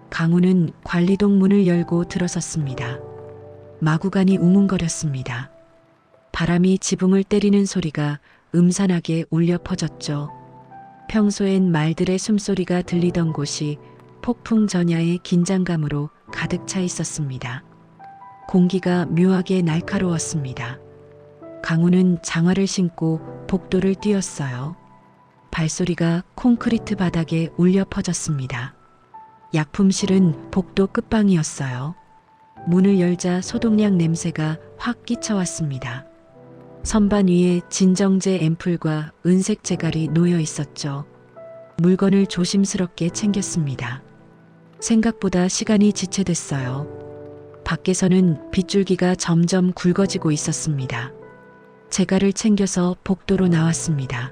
A: 강우는 관리동 문을 열고 들어섰습니다. 마구간이 웅웅거렸습니다. 바람이 지붕을 때리는 소리가 음산하게 울려 퍼졌죠. 평소엔 말들의 숨소리가 들리던 곳이 폭풍 전야의 긴장감으로 가득 차 있었습니다. 공기가 묘하게 날카로웠습니다. 강우는 장화를 신고 복도를 뛰었어요. 발소리가 콘크리트 바닥에 울려 퍼졌습니다. 약품실은 복도 끝방이었어요. 문을 열자 소독약 냄새가 확 끼쳐왔습니다. 선반 위에 진정제 앰플과 은색 제갈이 놓여 있었죠. 물건을 조심스럽게 챙겼습니다. 생각보다 시간이 지체됐어요. 밖에서는 빗줄기가 점점 굵어지고 있었습니다. 제갈을 챙겨서 복도로 나왔습니다.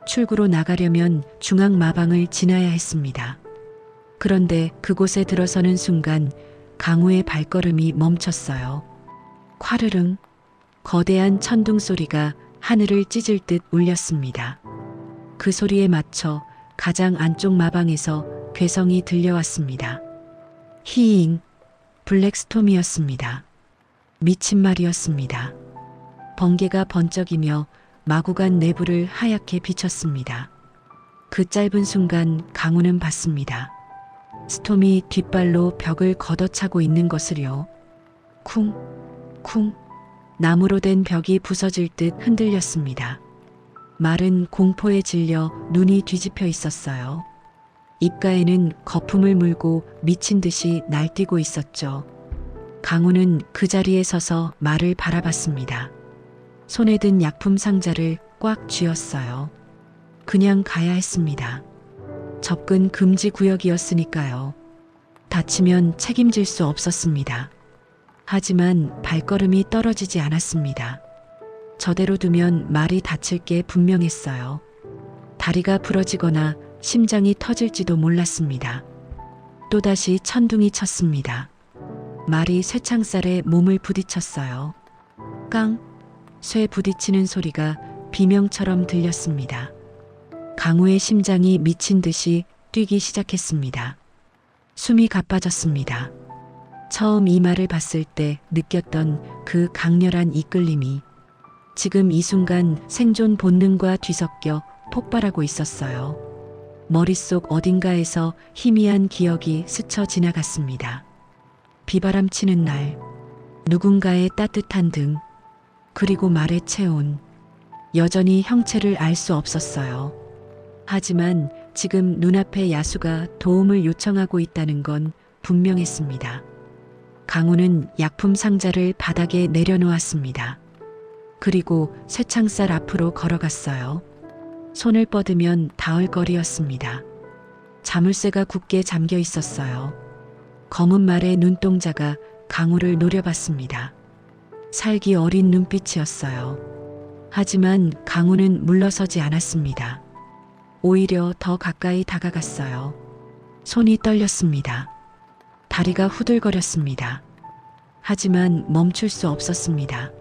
A: 출구로 나가려면 중앙마방을 지나야 했습니다. 그런데 그곳에 들어서는 순간 강우의 발걸음이 멈췄어요. 콰르릉, 거대한 천둥 소리가 하늘을 찢을 듯 울렸습니다. 그 소리에 맞춰 가장 안쪽 마방에서 괴성이 들려왔습니다. 히잉, 블랙스톰이었습니다. 미친 말이었습니다. 번개가 번쩍이며 마구간 내부를 하얗게 비쳤습니다. 그 짧은 순간 강우는 봤습니다. 스톰이 뒷발로 벽을 걷어차고 있는 것을요. 쿵, 쿵, 나무로 된 벽이 부서질 듯 흔들렸습니다. 말은 공포에 질려 눈이 뒤집혀 있었어요. 입가에는 거품을 물고 미친 듯이 날뛰고 있었죠. 강우는 그 자리에 서서 말을 바라봤습니다. 손에 든 약품 상자를 꽉 쥐었어요. 그냥 가야 했습니다. 접근 금지 구역이었으니까요. 다치면 책임질 수 없었습니다. 하지만 발걸음이 떨어지지 않았습니다. 저대로 두면 말이 다칠 게 분명했어요. 다리가 부러지거나 심장이 터질지도 몰랐습니다. 또다시 천둥이 쳤습니다. 말이 쇠창살에 몸을 부딪혔어요. 깡! 쇠 부딪히는 소리가 비명처럼 들렸습니다. 강우의 심장이 미친 듯이 뛰기 시작했습니다. 숨이 가빠졌습니다. 처음 이 말을 봤을 때 느꼈던 그 강렬한 이끌림이 지금 이 순간 생존 본능과 뒤섞여 폭발하고 있었어요. 머릿속 어딘가에서 희미한 기억이 스쳐 지나갔습니다. 비바람 치는 날, 누군가의 따뜻한 등, 그리고 말의 체온. 여전히 형체를 알 수 없었어요. 하지만 지금 눈앞에 야수가 도움을 요청하고 있다는 건 분명했습니다. 강우는 약품 상자를 바닥에 내려놓았습니다. 그리고 쇠창살 앞으로 걸어갔어요. 손을 뻗으면 닿을 거리였습니다. 자물쇠가 굳게 잠겨 있었어요. 검은 말의 눈동자가 강우를 노려봤습니다. 살기 어린 눈빛이었어요. 하지만 강우는 물러서지 않았습니다. 오히려 더 가까이 다가갔어요. 손이 떨렸습니다. 다리가 후들거렸습니다. 하지만 멈출 수 없었습니다.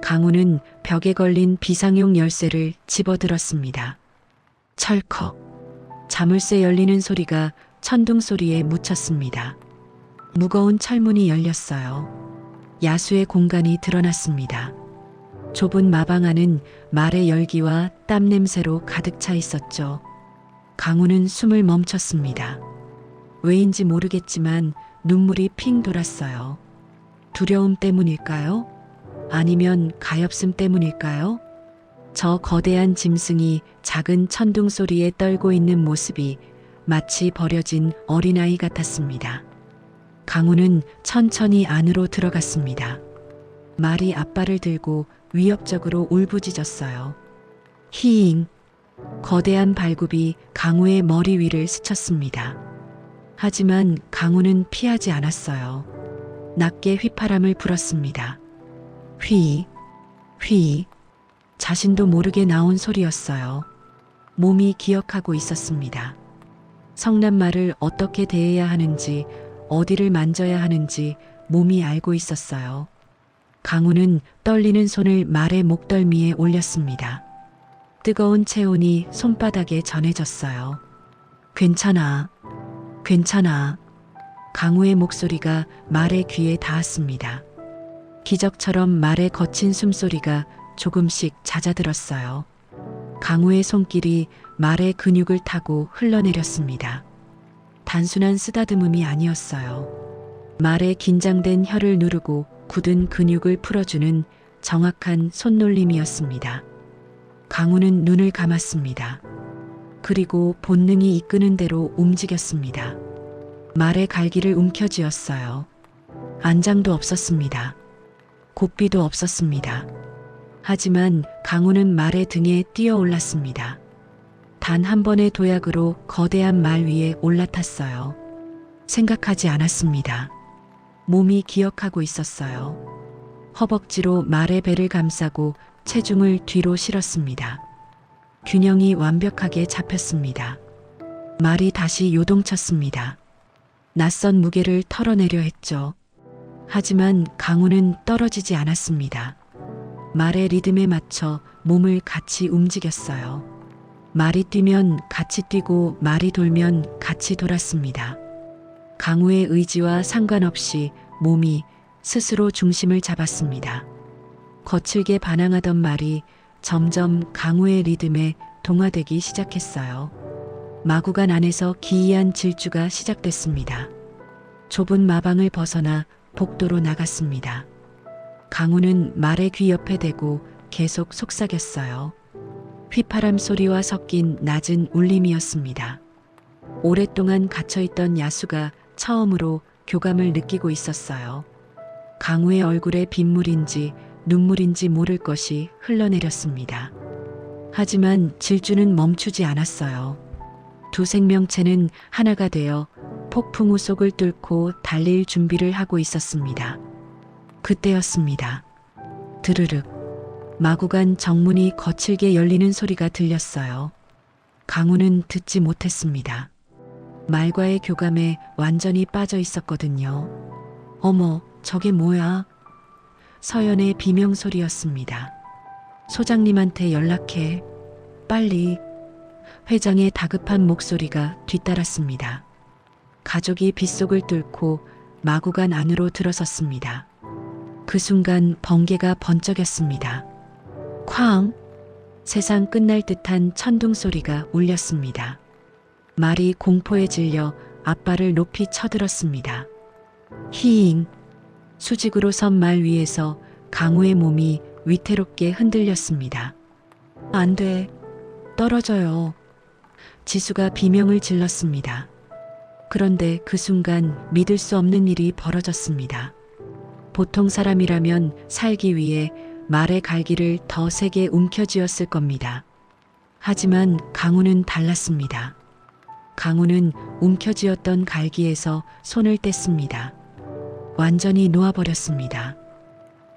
A: 강우는 벽에 걸린 비상용 열쇠를 집어들었습니다. 철컥. 자물쇠 열리는 소리가 천둥 소리에 묻혔습니다. 무거운 철문이 열렸어요. 야수의 공간이 드러났습니다. 좁은 마방 안은 말의 열기와 땀 냄새로 가득 차 있었죠. 강우는 숨을 멈췄습니다. 왜인지 모르겠지만 눈물이 핑 돌았어요. 두려움 때문일까요? 아니면 가엾음 때문일까요? 저 거대한 짐승이 작은 천둥 소리에 떨고 있는 모습이 마치 버려진 어린아이 같았습니다. 강우는 천천히 안으로 들어갔습니다. 말이 앞발을 들고 위협적으로 울부짖었어요. 히잉. 거대한 발굽이 강우의 머리 위를 스쳤습니다. 하지만 강우는 피하지 않았어요. 낮게 휘파람을 불었습니다. 휘, 휘. 자신도 모르게 나온 소리였어요. 몸이 기억하고 있었습니다. 성난 말을 어떻게 대해야 하는지, 어디를 만져야 하는지 몸이 알고 있었어요. 강우는 떨리는 손을 말의 목덜미에 올렸습니다. 뜨거운 체온이 손바닥에 전해졌어요. 괜찮아. 괜찮아. 강우의 목소리가 말의 귀에 닿았습니다. 기적처럼 말의 거친 숨소리가 조금씩 잦아들었어요. 강우의 손길이 말의 근육을 타고 흘러내렸습니다. 단순한 쓰다듬음이 아니었어요. 말의 긴장된 혀를 누르고 굳은 근육을 풀어주는 정확한 손놀림이었습니다. 강우는 눈을 감았습니다. 그리고 본능이 이끄는 대로 움직였습니다. 말의 갈기를 움켜쥐었어요. 안장도 없었습니다. 고삐도 없었습니다. 하지만 강우는 말의 등에 뛰어올랐습니다. 단 한 번의 도약으로 거대한 말 위에 올라탔어요. 생각하지 않았습니다. 몸이 기억하고 있었어요. 허벅지로 말의 배를 감싸고 체중을 뒤로 실었습니다. 균형이 완벽하게 잡혔습니다. 말이 다시 요동쳤습니다. 낯선 무게를 털어내려 했죠. 하지만 강우는 떨어지지 않았습니다. 말의 리듬에 맞춰 몸을 같이 움직였어요. 말이 뛰면 같이 뛰고 말이 돌면 같이 돌았습니다. 강우의 의지와 상관없이 몸이 스스로 중심을 잡았습니다. 거칠게 반항하던 말이 점점 강우의 리듬에 동화되기 시작했어요. 마구간 안에서 기이한 질주가 시작됐습니다. 좁은 마방을 벗어나 복도로 나갔습니다. 강우는 말의 귀 옆에 대고 계속 속삭였어요. 휘파람 소리와 섞인 낮은 울림이었습니다. 오랫동안 갇혀있던 야수가 처음으로 교감을 느끼고 있었어요. 강우의 얼굴에 빗물인지 눈물인지 모를 것이 흘러내렸습니다. 하지만 질주는 멈추지 않았어요. 두 생명체는 하나가 되어 폭풍우 속을 뚫고 달릴 준비를 하고 있었습니다. 그때였습니다. 드르륵. 마구간 정문이 거칠게 열리는 소리가 들렸어요. 강우는 듣지 못했습니다. 말과의 교감에 완전히 빠져 있었거든요. 어머, 저게 뭐야? 서연의 비명소리였습니다. 소장님한테 연락해. 빨리. 회장의 다급한 목소리가 뒤따랐습니다. 가족이 빗속을 뚫고 마구간 안으로 들어섰습니다. 그 순간 번개가 번쩍였습니다. 쾅! 세상 끝날 듯한 천둥 소리가 울렸습니다. 말이 공포에 질려 앞발을 높이 쳐들었습니다. 히잉! 수직으로 선 말 위에서 강우의 몸이 위태롭게 흔들렸습니다. 안 돼. 떨어져요. 지수가 비명을 질렀습니다. 그런데 그 순간 믿을 수 없는 일이 벌어졌습니다. 보통 사람이라면 살기 위해 말의 갈기를 더 세게 움켜쥐었을 겁니다. 하지만 강우는 달랐습니다. 강우는 움켜쥐었던 갈기에서 손을 뗐습니다. 완전히 놓아버렸습니다.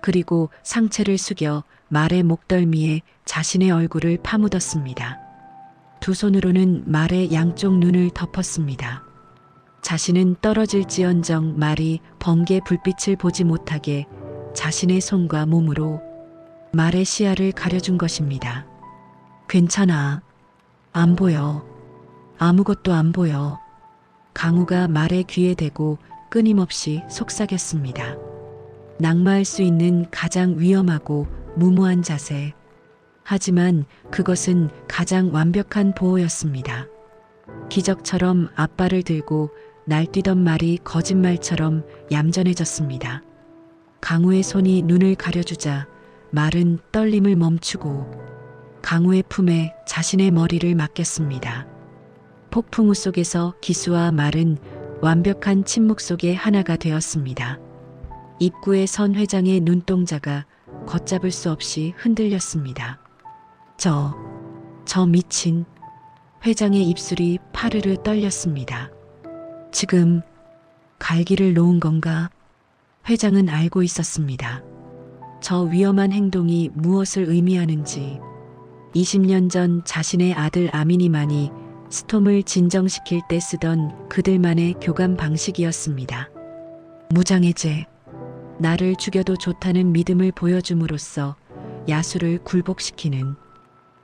A: 그리고 상체를 숙여 말의 목덜미에 자신의 얼굴을 파묻었습니다. 두 손으로는 말의 양쪽 눈을 덮었습니다. 자신은 떨어질지언정 말이 번개 불빛을 보지 못하게 자신의 손과 몸으로 말의 시야를 가려준 것입니다. 괜찮아. 안 보여. 아무것도 안 보여. 강우가 말의 귀에 대고 끊임없이 속삭였습니다. 낙마할 수 있는 가장 위험하고 무모한 자세. 하지만 그것은 가장 완벽한 보호였습니다. 기적처럼 앞발을 들고 날뛰던 말이 거짓말처럼 얌전해졌습니다. 강우의 손이 눈을 가려주자 말은 떨림을 멈추고 강우의 품에 자신의 머리를 맡겼습니다. 폭풍우 속에서 기수와 말은 완벽한 침묵 속의 하나가 되었습니다. 입구에 선 회장의 눈동자가 걷잡을 수 없이 흔들렸습니다. 저 미친. 회장의 입술이 파르르 떨렸습니다. 지금 갈기를 놓은 건가? 회장은 알고 있었습니다. 저 위험한 행동이 무엇을 의미하는지. 20년 전 자신의 아들 아미니만이 스톰을 진정시킬 때 쓰던 그들만의 교감 방식이었습니다. 무장해제, 나를 죽여도 좋다는 믿음을 보여줌으로써 야수를 굴복시키는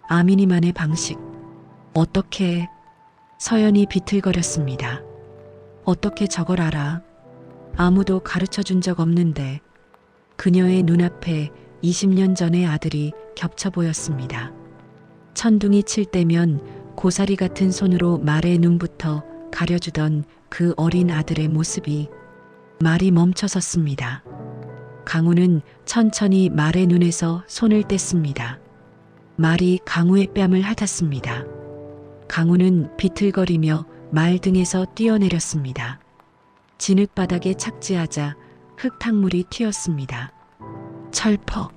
A: 아미니만의 방식. 어떻게? 서연이 비틀거렸습니다. 어떻게 저걸 알아? 아무도 가르쳐 준 적 없는데. 그녀의 눈앞에 20년 전의 아들이 겹쳐 보였습니다. 천둥이 칠 때면 고사리 같은 손으로 말의 눈부터 가려주던 그 어린 아들의 모습이. 말이 멈춰섰습니다. 강우는 천천히 말의 눈에서 손을 뗐습니다. 말이 강우의 뺨을 핥았습니다. 강우는 비틀거리며 말 등에서 뛰어내렸습니다. 진흙바닥에 착지하자 흙탕물이 튀었습니다. 철퍽.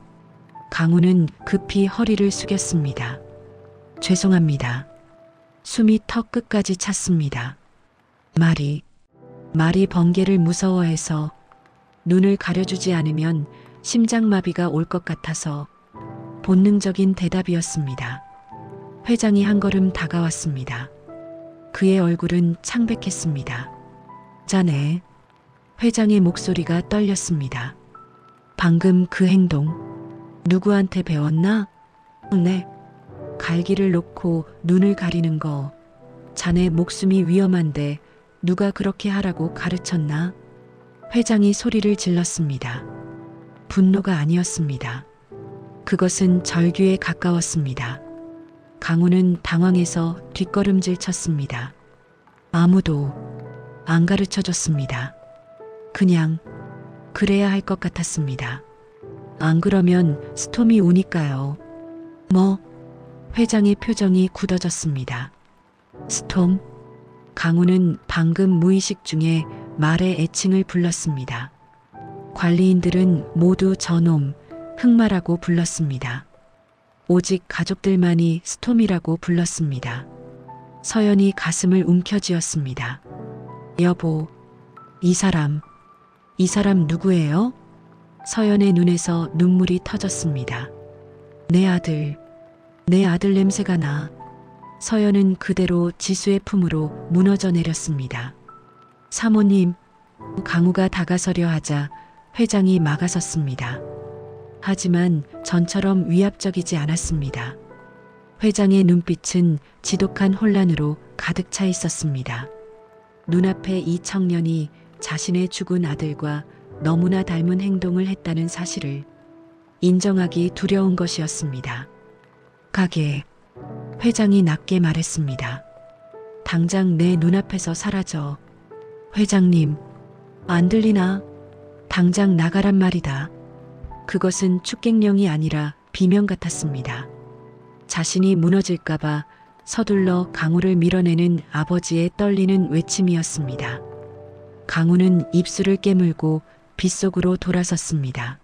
A: 강우는 급히 허리를 숙였습니다. 죄송합니다. 숨이 턱 끝까지 찼습니다. 말이 번개를 무서워해서 눈을 가려주지 않으면 심장마비가 올 것 같아서. 본능적인 대답이었습니다. 회장이 한 걸음 다가왔습니다. 그의 얼굴은 창백했습니다. 자네. 회장의 목소리가 떨렸습니다. 방금 그 행동 누구한테 배웠나? 네. 갈기를 놓고 눈을 가리는 거. 자네 목숨이 위험한데 누가 그렇게 하라고 가르쳤나? 회장이 소리를 질렀습니다. 분노가 아니었습니다. 그것은 절규에 가까웠습니다. 강우는 당황해서 뒷걸음질 쳤습니다. 아무도 안 가르쳐줬습니다. 그냥 그래야 할 것 같았습니다. 안 그러면 스톰이 우니까요. 뭐? 회장의 표정이 굳어졌습니다. 스톰? 강우는 방금 무의식 중에 말의 애칭을 불렀습니다. 관리인들은 모두 저놈, 흑마라고 불렀습니다. 오직 가족들만이 스톰이라고 불렀습니다. 서연이 가슴을 움켜쥐었습니다. 여보, 이 사람 누구예요? 서연의 눈에서 눈물이 터졌습니다. 내 아들 냄새가 나. 서연은 그대로 지수의 품으로 무너져 내렸습니다. 사모님, 강우가 다가서려 하자 회장이 막아섰습니다. 하지만 전처럼 위압적이지 않았습니다. 회장의 눈빛은 지독한 혼란으로 가득 차 있었습니다. 눈앞에 이 청년이 자신의 죽은 아들과 너무나 닮은 행동을 했다는 사실을 인정하기 두려운 것이었습니다. 가게. 회장이 낮게 말했습니다. 당장 내 눈앞에서 사라져. 회장님, 안 들리나? 당장 나가란 말이다. 그것은 축객령이 아니라 비명 같았습니다. 자신이 무너질까봐 서둘러 강우를 밀어내는 아버지의 떨리는 외침이었습니다. 강우는 입술을 깨물고 빗속으로 돌아섰습니다.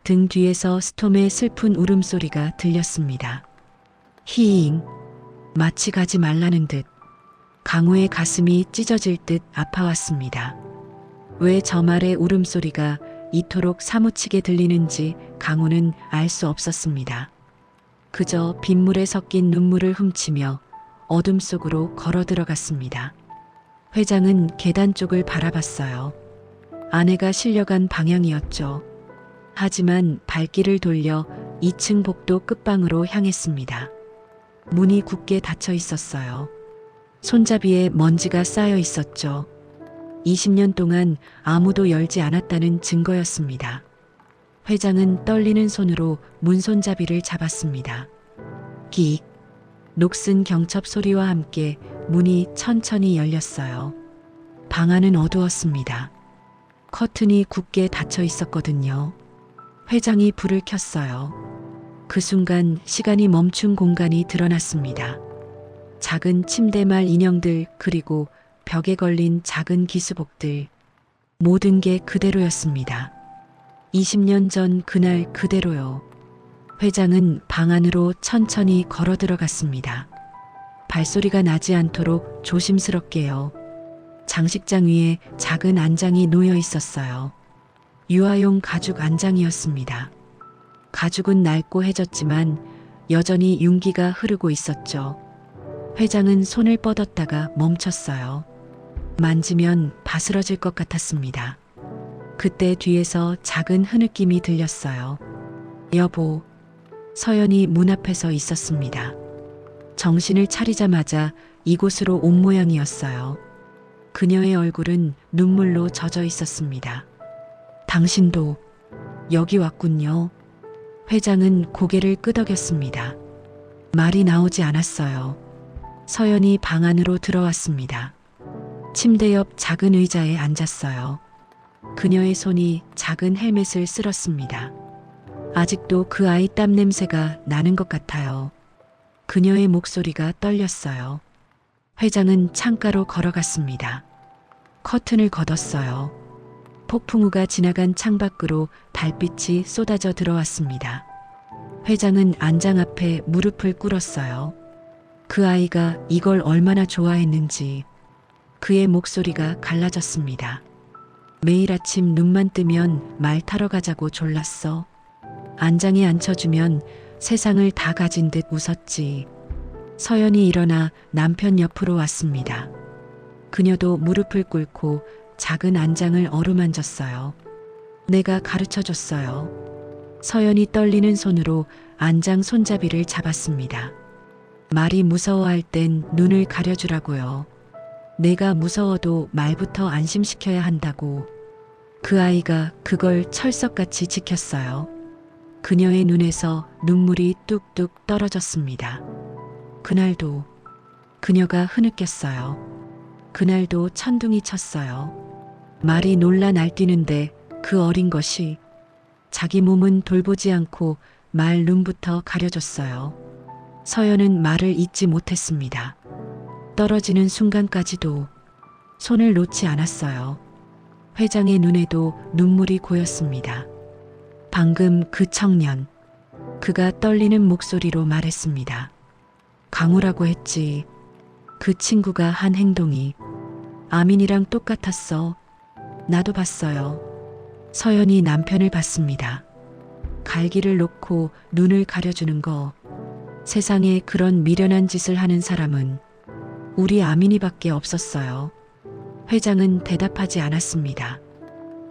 A: 등 뒤에서 스톰의 슬픈 울음소리가 들렸습니다. 히잉. 마치 가지 말라는 듯. 강우의 가슴이 찢어질 듯 아파왔습니다. 왜 저 말의 울음소리가 이토록 사무치게 들리는지 강우는 알 수 없었습니다. 그저 빗물에 섞인 눈물을 훔치며 어둠 속으로 걸어 들어갔습니다. 회장은 계단 쪽을 바라봤어요. 아내가 실려간 방향이었죠. 하지만 발길을 돌려 2층 복도 끝방으로 향했습니다. 문이 굳게 닫혀 있었어요. 손잡이에 먼지가 쌓여 있었죠. 20년 동안 아무도 열지 않았다는 증거였습니다. 회장은 떨리는 손으로 문 손잡이를 잡았습니다. 끽. 녹슨 경첩 소리와 함께 문이 천천히 열렸어요. 방 안은 어두웠습니다. 커튼이 굳게 닫혀 있었거든요. 회장이 불을 켰어요. 그 순간 시간이 멈춘 공간이 드러났습니다. 작은 침대말 인형들 그리고 벽에 걸린 작은 기수복들. 모든 게 그대로였습니다. 20년 전 그날 그대로요. 회장은 방 안으로 천천히 걸어 들어갔습니다. 발소리가 나지 않도록 조심스럽게요. 장식장 위에 작은 안장이 놓여 있었어요. 유아용 가죽 안장이었습니다. 가죽은 낡고 해졌지만 여전히 윤기가 흐르고 있었죠. 회장은 손을 뻗었다가 멈췄어요. 만지면 바스러질 것 같았습니다. 그때 뒤에서 작은 흐느낌이 들렸어요. 여보. 서연이 문 앞에 서 있었습니다. 정신을 차리자마자 이곳으로 온 모양이었어요. 그녀의 얼굴은 눈물로 젖어 있었습니다. 당신도 여기 왔군요. 회장은 고개를 끄덕였습니다. 말이 나오지 않았어요. 서연이 방 안으로 들어왔습니다. 침대 옆 작은 의자에 앉았어요. 그녀의 손이 작은 헬멧을 쓸었습니다. 아직도 그 아이 땀 냄새가 나는 것 같아요. 그녀의 목소리가 떨렸어요. 회장은 창가로 걸어갔습니다. 커튼을 걷었어요. 폭풍우가 지나간 창밖으로 달빛이 쏟아져 들어왔습니다. 회장은 안장 앞에 무릎을 꿇었어요. 그 아이가 이걸 얼마나 좋아했는지 그의 목소리가 갈라졌습니다. 매일 아침 눈만 뜨면 말 타러 가자고 졸랐어. 안장에 앉혀주면 세상을 다 가진 듯 웃었지. 서연이 일어나 남편 옆으로 왔습니다. 그녀도 무릎을 꿇고 작은 안장을 어루만졌어요. 내가 가르쳐줬어요. 서연이 떨리는 손으로 안장 손잡이를 잡았습니다. 말이 무서워할 땐 눈을 가려주라고요. 내가 무서워도 말부터 안심시켜야 한다고. 그 아이가 그걸 철석같이 지켰어요. 그녀의 눈에서 눈물이 뚝뚝 떨어졌습니다. 그날도 그녀가 흐느꼈어요. 그날도 천둥이 쳤어요. 말이 놀라 날뛰는데 그 어린 것이 자기 몸은 돌보지 않고 말 눈부터 가려줬어요. 서연은 말을 잊지 못했습니다. 떨어지는 순간까지도 손을 놓지 않았어요. 회장의 눈에도 눈물이 고였습니다. 방금 그 청년, 그가 떨리는 목소리로 말했습니다. 강우라고 했지. 그 친구가 한 행동이 아민이랑 똑같았어. 나도 봤어요. 서연이 남편을 봤습니다. 갈기를 놓고 눈을 가려주는 거. 세상에 그런 미련한 짓을 하는 사람은 우리 아민이밖에 없었어요. 회장은 대답하지 않았습니다.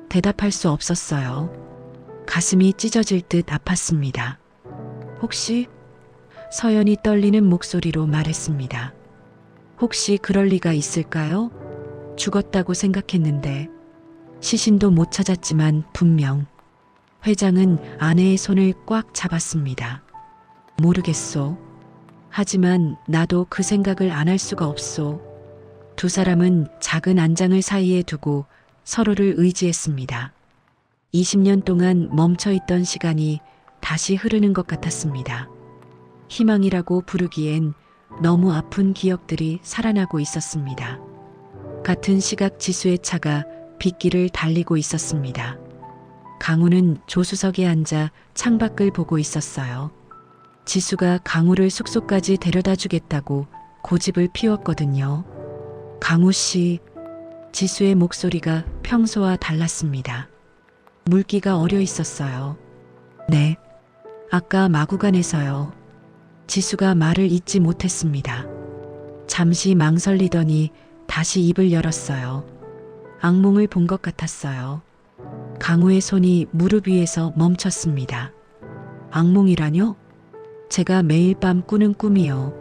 A: 대답할 수 없었어요. 가슴이 찢어질 듯 아팠습니다. 혹시? 서연이 떨리는 목소리로 말했습니다. 혹시 그럴 리가 있을까요? 죽었다고 생각했는데 시신도 못 찾았지만 분명. 회장은 아내의 손을 꽉 잡았습니다. 모르겠소. 하지만 나도 그 생각을 안 할 수가 없소. 두 사람은 작은 안장을 사이에 두고 서로를 의지했습니다. 20년 동안 멈춰있던 시간이 다시 흐르는 것 같았습니다. 희망이라고 부르기엔 너무 아픈 기억들이 살아나고 있었습니다. 같은 시각 지수의 차가 빗길을 달리고 있었습니다. 강우는 조수석에 앉아 창밖을 보고 있었어요. 지수가 강우를 숙소까지 데려다 주겠다고 고집을 피웠거든요. 강우 씨, 지수의 목소리가 평소와 달랐습니다. 물기가 어려 있었어요. 네, 아까 마구간에서요. 지수가 말을 잇지 못했습니다. 잠시 망설이더니 다시 입을 열었어요. 악몽을 본 것 같았어요. 강우의 손이 무릎 위에서 멈췄습니다. 악몽이라뇨? 제가 매일 밤 꾸는 꿈이요.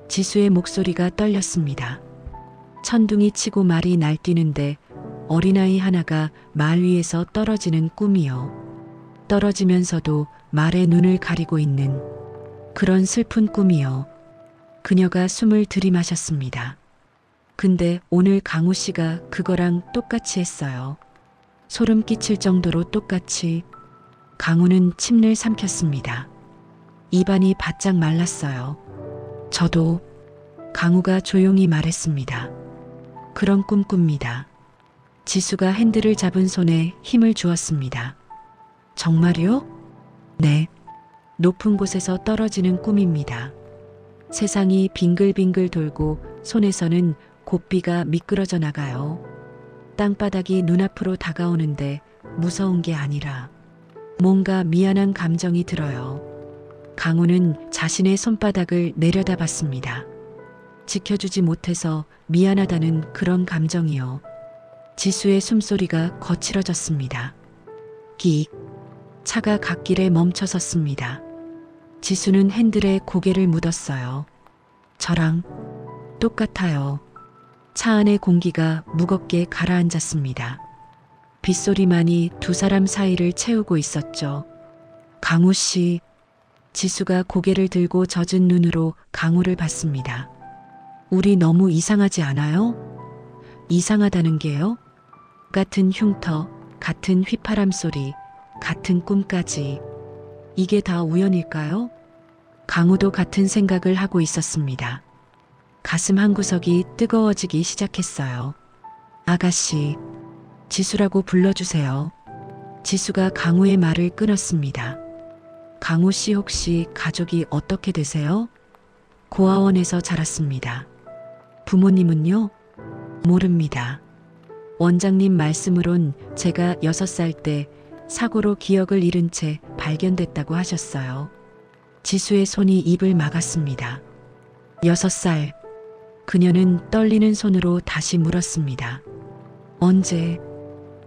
A: 지수의 목소리가 떨렸습니다. 천둥이 치고 말이 날뛰는데 어린아이 하나가 말 위에서 떨어지는 꿈이요. 떨어지면서도 말의 눈을 가리고 있는 그런 슬픈 꿈이요. 그녀가 숨을 들이마셨습니다. 근데 오늘 강우 씨가 그거랑 똑같이 했어요. 소름 끼칠 정도로 똑같이. 강우는 침을 삼켰습니다. 입안이 바짝 말랐어요. 저도. 강우가 조용히 말했습니다. 그런 꿈 꿉니다. 지수가 핸들을 잡은 손에 힘을 주었습니다. 정말요? 네. 높은 곳에서 떨어지는 꿈입니다. 세상이 빙글빙글 돌고 손에서는 고삐가 미끄러져 나가요. 땅바닥이 눈앞으로 다가오는데 무서운 게 아니라 뭔가 미안한 감정이 들어요. 강우는 자신의 손바닥을 내려다봤습니다. 지켜주지 못해서 미안하다는 그런 감정이요. 지수의 숨소리가 거칠어졌습니다. 끽. 차가 갓길에 멈춰섰습니다. 지수는 핸들에 고개를 묻었어요. 저랑 똑같아요. 차 안의 공기가 무겁게 가라앉았습니다. 빗소리만이 두 사람 사이를 채우고 있었죠. 강우 씨. 지수가 고개를 들고 젖은 눈으로 강우를 봤습니다. 우리 너무 이상하지 않아요? 이상하다는 게요? 같은 흉터, 같은 휘파람 소리, 같은 꿈까지. 이게 다 우연일까요? 강우도 같은 생각을 하고 있었습니다. 가슴 한구석이 뜨거워지기 시작했어요. 아가씨, 지수라고 불러주세요. 지수가 강우의 말을 끊었습니다. 강우 씨 혹시 가족이 어떻게 되세요? 고아원에서 자랐습니다. 부모님은요? 모릅니다. 원장님 말씀으론 제가 6살 때 사고로 기억을 잃은 채 발견됐다고 하셨어요. 지수의 손이 입을 막았습니다. 6살. 그녀는 떨리는 손으로 다시 물었습니다. 언제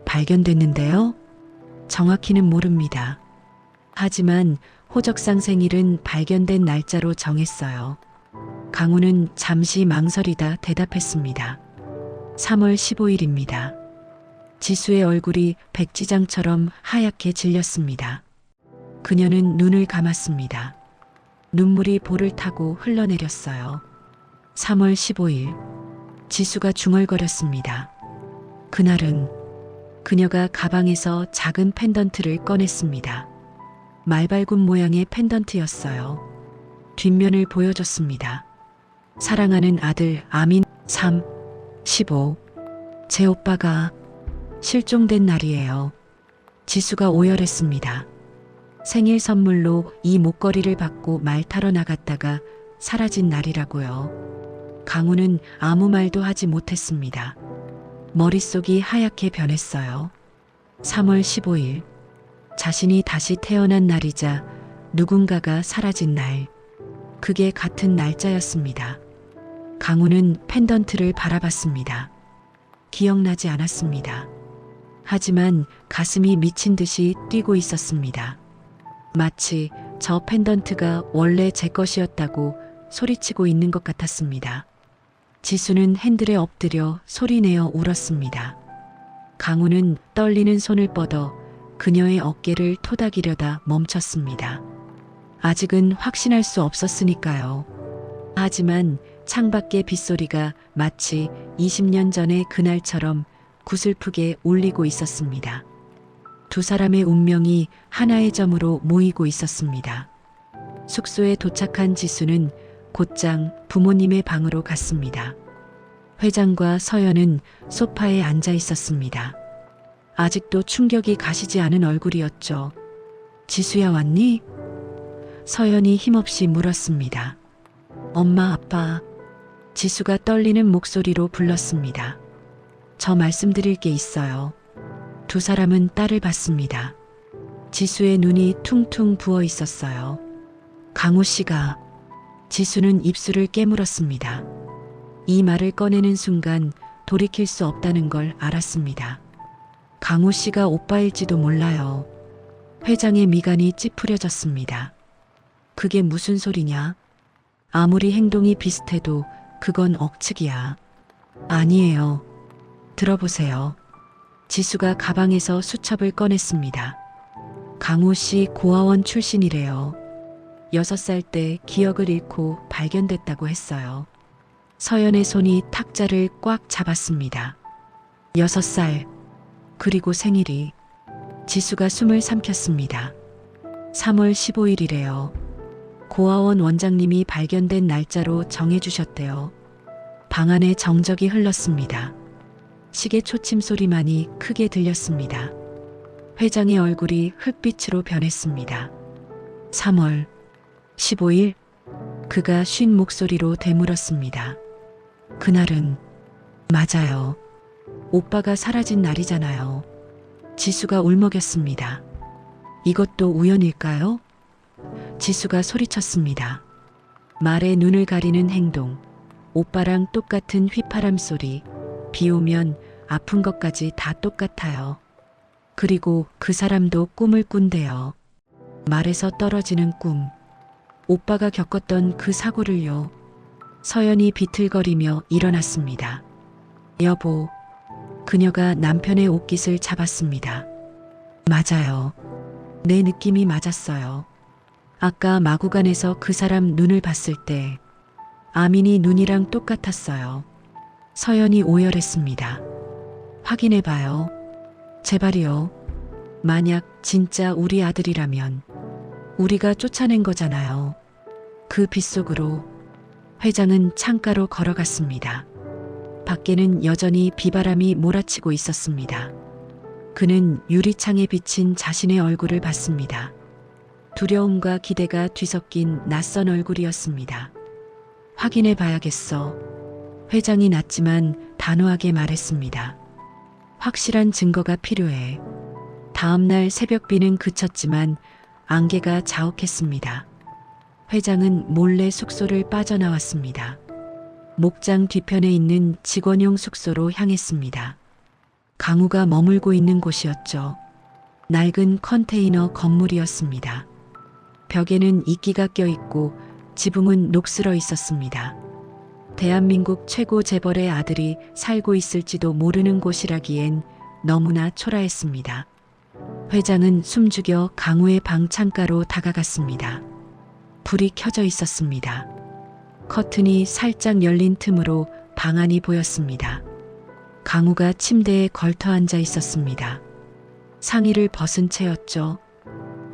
A: 발견됐는데요? 정확히는 모릅니다. 하지만 호적상 생일은 발견된 날짜로 정했어요. 강우는 잠시 망설이다 대답했습니다. 3월 15일입니다. 지수의 얼굴이 백지장처럼 하얗게 질렸습니다. 그녀는 눈을 감았습니다. 눈물이 볼을 타고 흘러내렸어요. 3월 15일. 지수가 중얼거렸습니다. 그날은 그녀가 가방에서 작은 펜던트를 꺼냈습니다. 말발굽 모양의 펜던트였어요. 뒷면을 보여줬습니다. 사랑하는 아들 아민 3, 15. 제 오빠가 실종된 날이에요. 지수가 오열했습니다. 생일 선물로 이 목걸이를 받고 말 타러 나갔다가 사라진 날이라고요. 강우는 아무 말도 하지 못했습니다. 머릿속이 하얗게 변했어요. 3월 15일. 자신이 다시 태어난 날이자 누군가가 사라진 날. 그게 같은 날짜였습니다. 강우는 펜던트를 바라봤습니다. 기억나지 않았습니다. 하지만 가슴이 미친 듯이 뛰고 있었습니다. 마치 저 펜던트가 원래 제 것이었다고 소리치고 있는 것 같았습니다. 지수는 핸들에 엎드려 소리내어 울었습니다. 강우는 떨리는 손을 뻗어 그녀의 어깨를 토닥이려다 멈췄습니다. 아직은 확신할 수 없었으니까요. 하지만 창밖의 빗소리가 마치 20년 전의 그날처럼 구슬프게 울리고 있었습니다. 두 사람의 운명이 하나의 점으로 모이고 있었습니다. 숙소에 도착한 지수는 곧장 부모님의 방으로 갔습니다. 회장과 서연은 소파에 앉아 있었습니다. 아직도 충격이 가시지 않은 얼굴이었죠. 지수야 왔니? 서연이 힘없이 물었습니다. 엄마, 아빠. 지수가 떨리는 목소리로 불렀습니다. 저 말씀드릴 게 있어요. 두 사람은 딸을 봤습니다. 지수의 눈이 퉁퉁 부어 있었어요. 강우 씨가. 지수는 입술을 깨물었습니다. 이 말을 꺼내는 순간 돌이킬 수 없다는 걸 알았습니다. 강우 씨가 오빠일지도 몰라요. 회장의 미간이 찌푸려졌습니다. 그게 무슨 소리냐? 아무리 행동이 비슷해도 그건 억측이야. 아니에요. 들어보세요. 지수가 가방에서 수첩을 꺼냈습니다. 강우 씨 고아원 출신이래요. 6살 때 기억을 잃고 발견됐다고 했어요. 서연의 손이 탁자를 꽉 잡았습니다. 6살. 그리고 생일이. 지수가 숨을 삼켰습니다. 3월 15일이래요. 고아원 원장님이 발견된 날짜로 정해주셨대요. 방 안에 정적이 흘렀습니다. 시계 초침 소리만이 크게 들렸습니다. 회장의 얼굴이 흙빛으로 변했습니다. 3월 15일. 그가 쉰 목소리로 되물었습니다. 그날은 맞아요. 오빠가 사라진 날이잖아요. 지수가 울먹였습니다. 이것도 우연일까요? 지수가 소리쳤습니다. 말에 눈을 가리는 행동. 오빠랑 똑같은 휘파람 소리, 비 오면 아픈 것까지 다 똑같아요. 그리고 그 사람도 꿈을 꾼대요. 말에서 떨어지는 꿈. 오빠가 겪었던 그 사고를요. 서연이 비틀거리며 일어났습니다. 여보, 그녀가 남편의 옷깃을 잡았습니다. 맞아요. 내 느낌이 맞았어요. 아까 마구간에서 그 사람 눈을 봤을 때 아민이 눈이랑 똑같았어요. 서연이 오열했습니다. 확인해봐요. 제발이요. 만약 진짜 우리 아들이라면 우리가 쫓아낸 거잖아요. 그 빗속으로 회장은 창가로 걸어갔습니다. 밖에는 여전히 비바람이 몰아치고 있었습니다. 그는 유리창에 비친 자신의 얼굴을 봤습니다. 두려움과 기대가 뒤섞인 낯선 얼굴이었습니다. 확인해 봐야겠어. 회장이 낮지만 단호하게 말했습니다. 확실한 증거가 필요해. 다음날 새벽비는 그쳤지만 안개가 자욱했습니다. 회장은 몰래 숙소를 빠져나왔습니다. 목장 뒤편에 있는 직원용 숙소로 향했습니다. 강우가 머물고 있는 곳이었죠. 낡은 컨테이너 건물이었습니다. 벽에는 이끼가 껴있고 지붕은 녹슬어 있었습니다. 대한민국 최고 재벌의 아들이 살고 있을지도 모르는 곳이라기엔 너무나 초라했습니다. 회장은 숨죽여 강우의 방 창가로 다가갔습니다. 불이 켜져 있었습니다. 커튼이 살짝 열린 틈으로 방 안이 보였습니다. 강우가 침대에 걸터 앉아 있었습니다. 상의를 벗은 채였죠.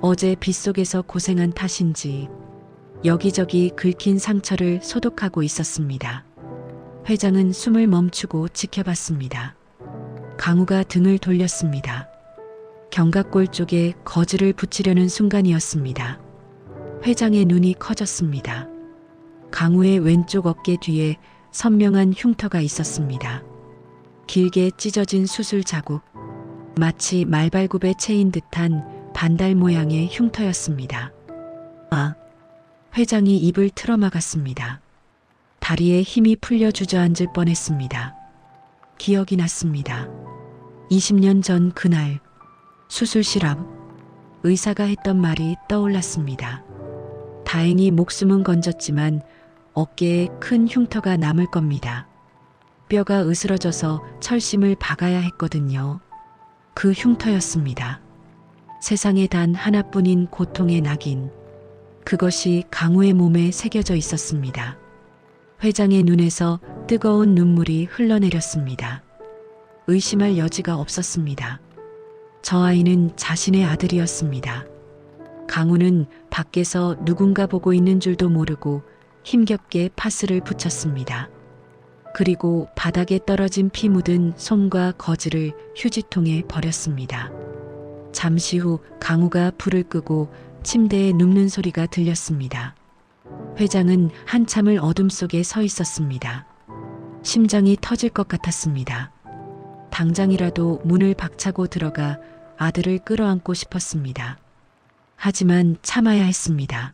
A: 어제 빗속에서 고생한 탓인지 여기저기 긁힌 상처를 소독하고 있었습니다. 회장은 숨을 멈추고 지켜봤습니다. 강우가 등을 돌렸습니다. 견갑골 쪽에 거즈를 붙이려는 순간이었습니다. 회장의 눈이 커졌습니다. 강우의 왼쪽 어깨 뒤에 선명한 흉터가 있었습니다. 길게 찢어진 수술 자국, 마치 말발굽에 채인 듯한 반달 모양의 흉터였습니다. 아! 회장이 입을 틀어막았습니다. 다리에 힘이 풀려 주저앉을 뻔했습니다. 기억이 났습니다. 20년 전 그날 수술실 앞 의사가 했던 말이 떠올랐습니다. 다행히 목숨은 건졌지만 어깨에 큰 흉터가 남을 겁니다. 뼈가 으스러져서 철심을 박아야 했거든요. 그 흉터였습니다. 세상에 단 하나뿐인 고통의 낙인. 그것이 강우의 몸에 새겨져 있었습니다. 회장의 눈에서 뜨거운 눈물이 흘러내렸습니다. 의심할 여지가 없었습니다. 저 아이는 자신의 아들이었습니다. 강우는 밖에서 누군가 보고 있는 줄도 모르고 힘겹게 파스를 붙였습니다. 그리고 바닥에 떨어진 피 묻은 솜과 거즈를 휴지통에 버렸습니다. 잠시 후 강우가 불을 끄고 침대에 눕는 소리가 들렸습니다. 회장은 한참을 어둠 속에 서 있었습니다. 심장이 터질 것 같았습니다. 당장이라도 문을 박차고 들어가 아들을 끌어안고 싶었습니다. 하지만 참아야 했습니다.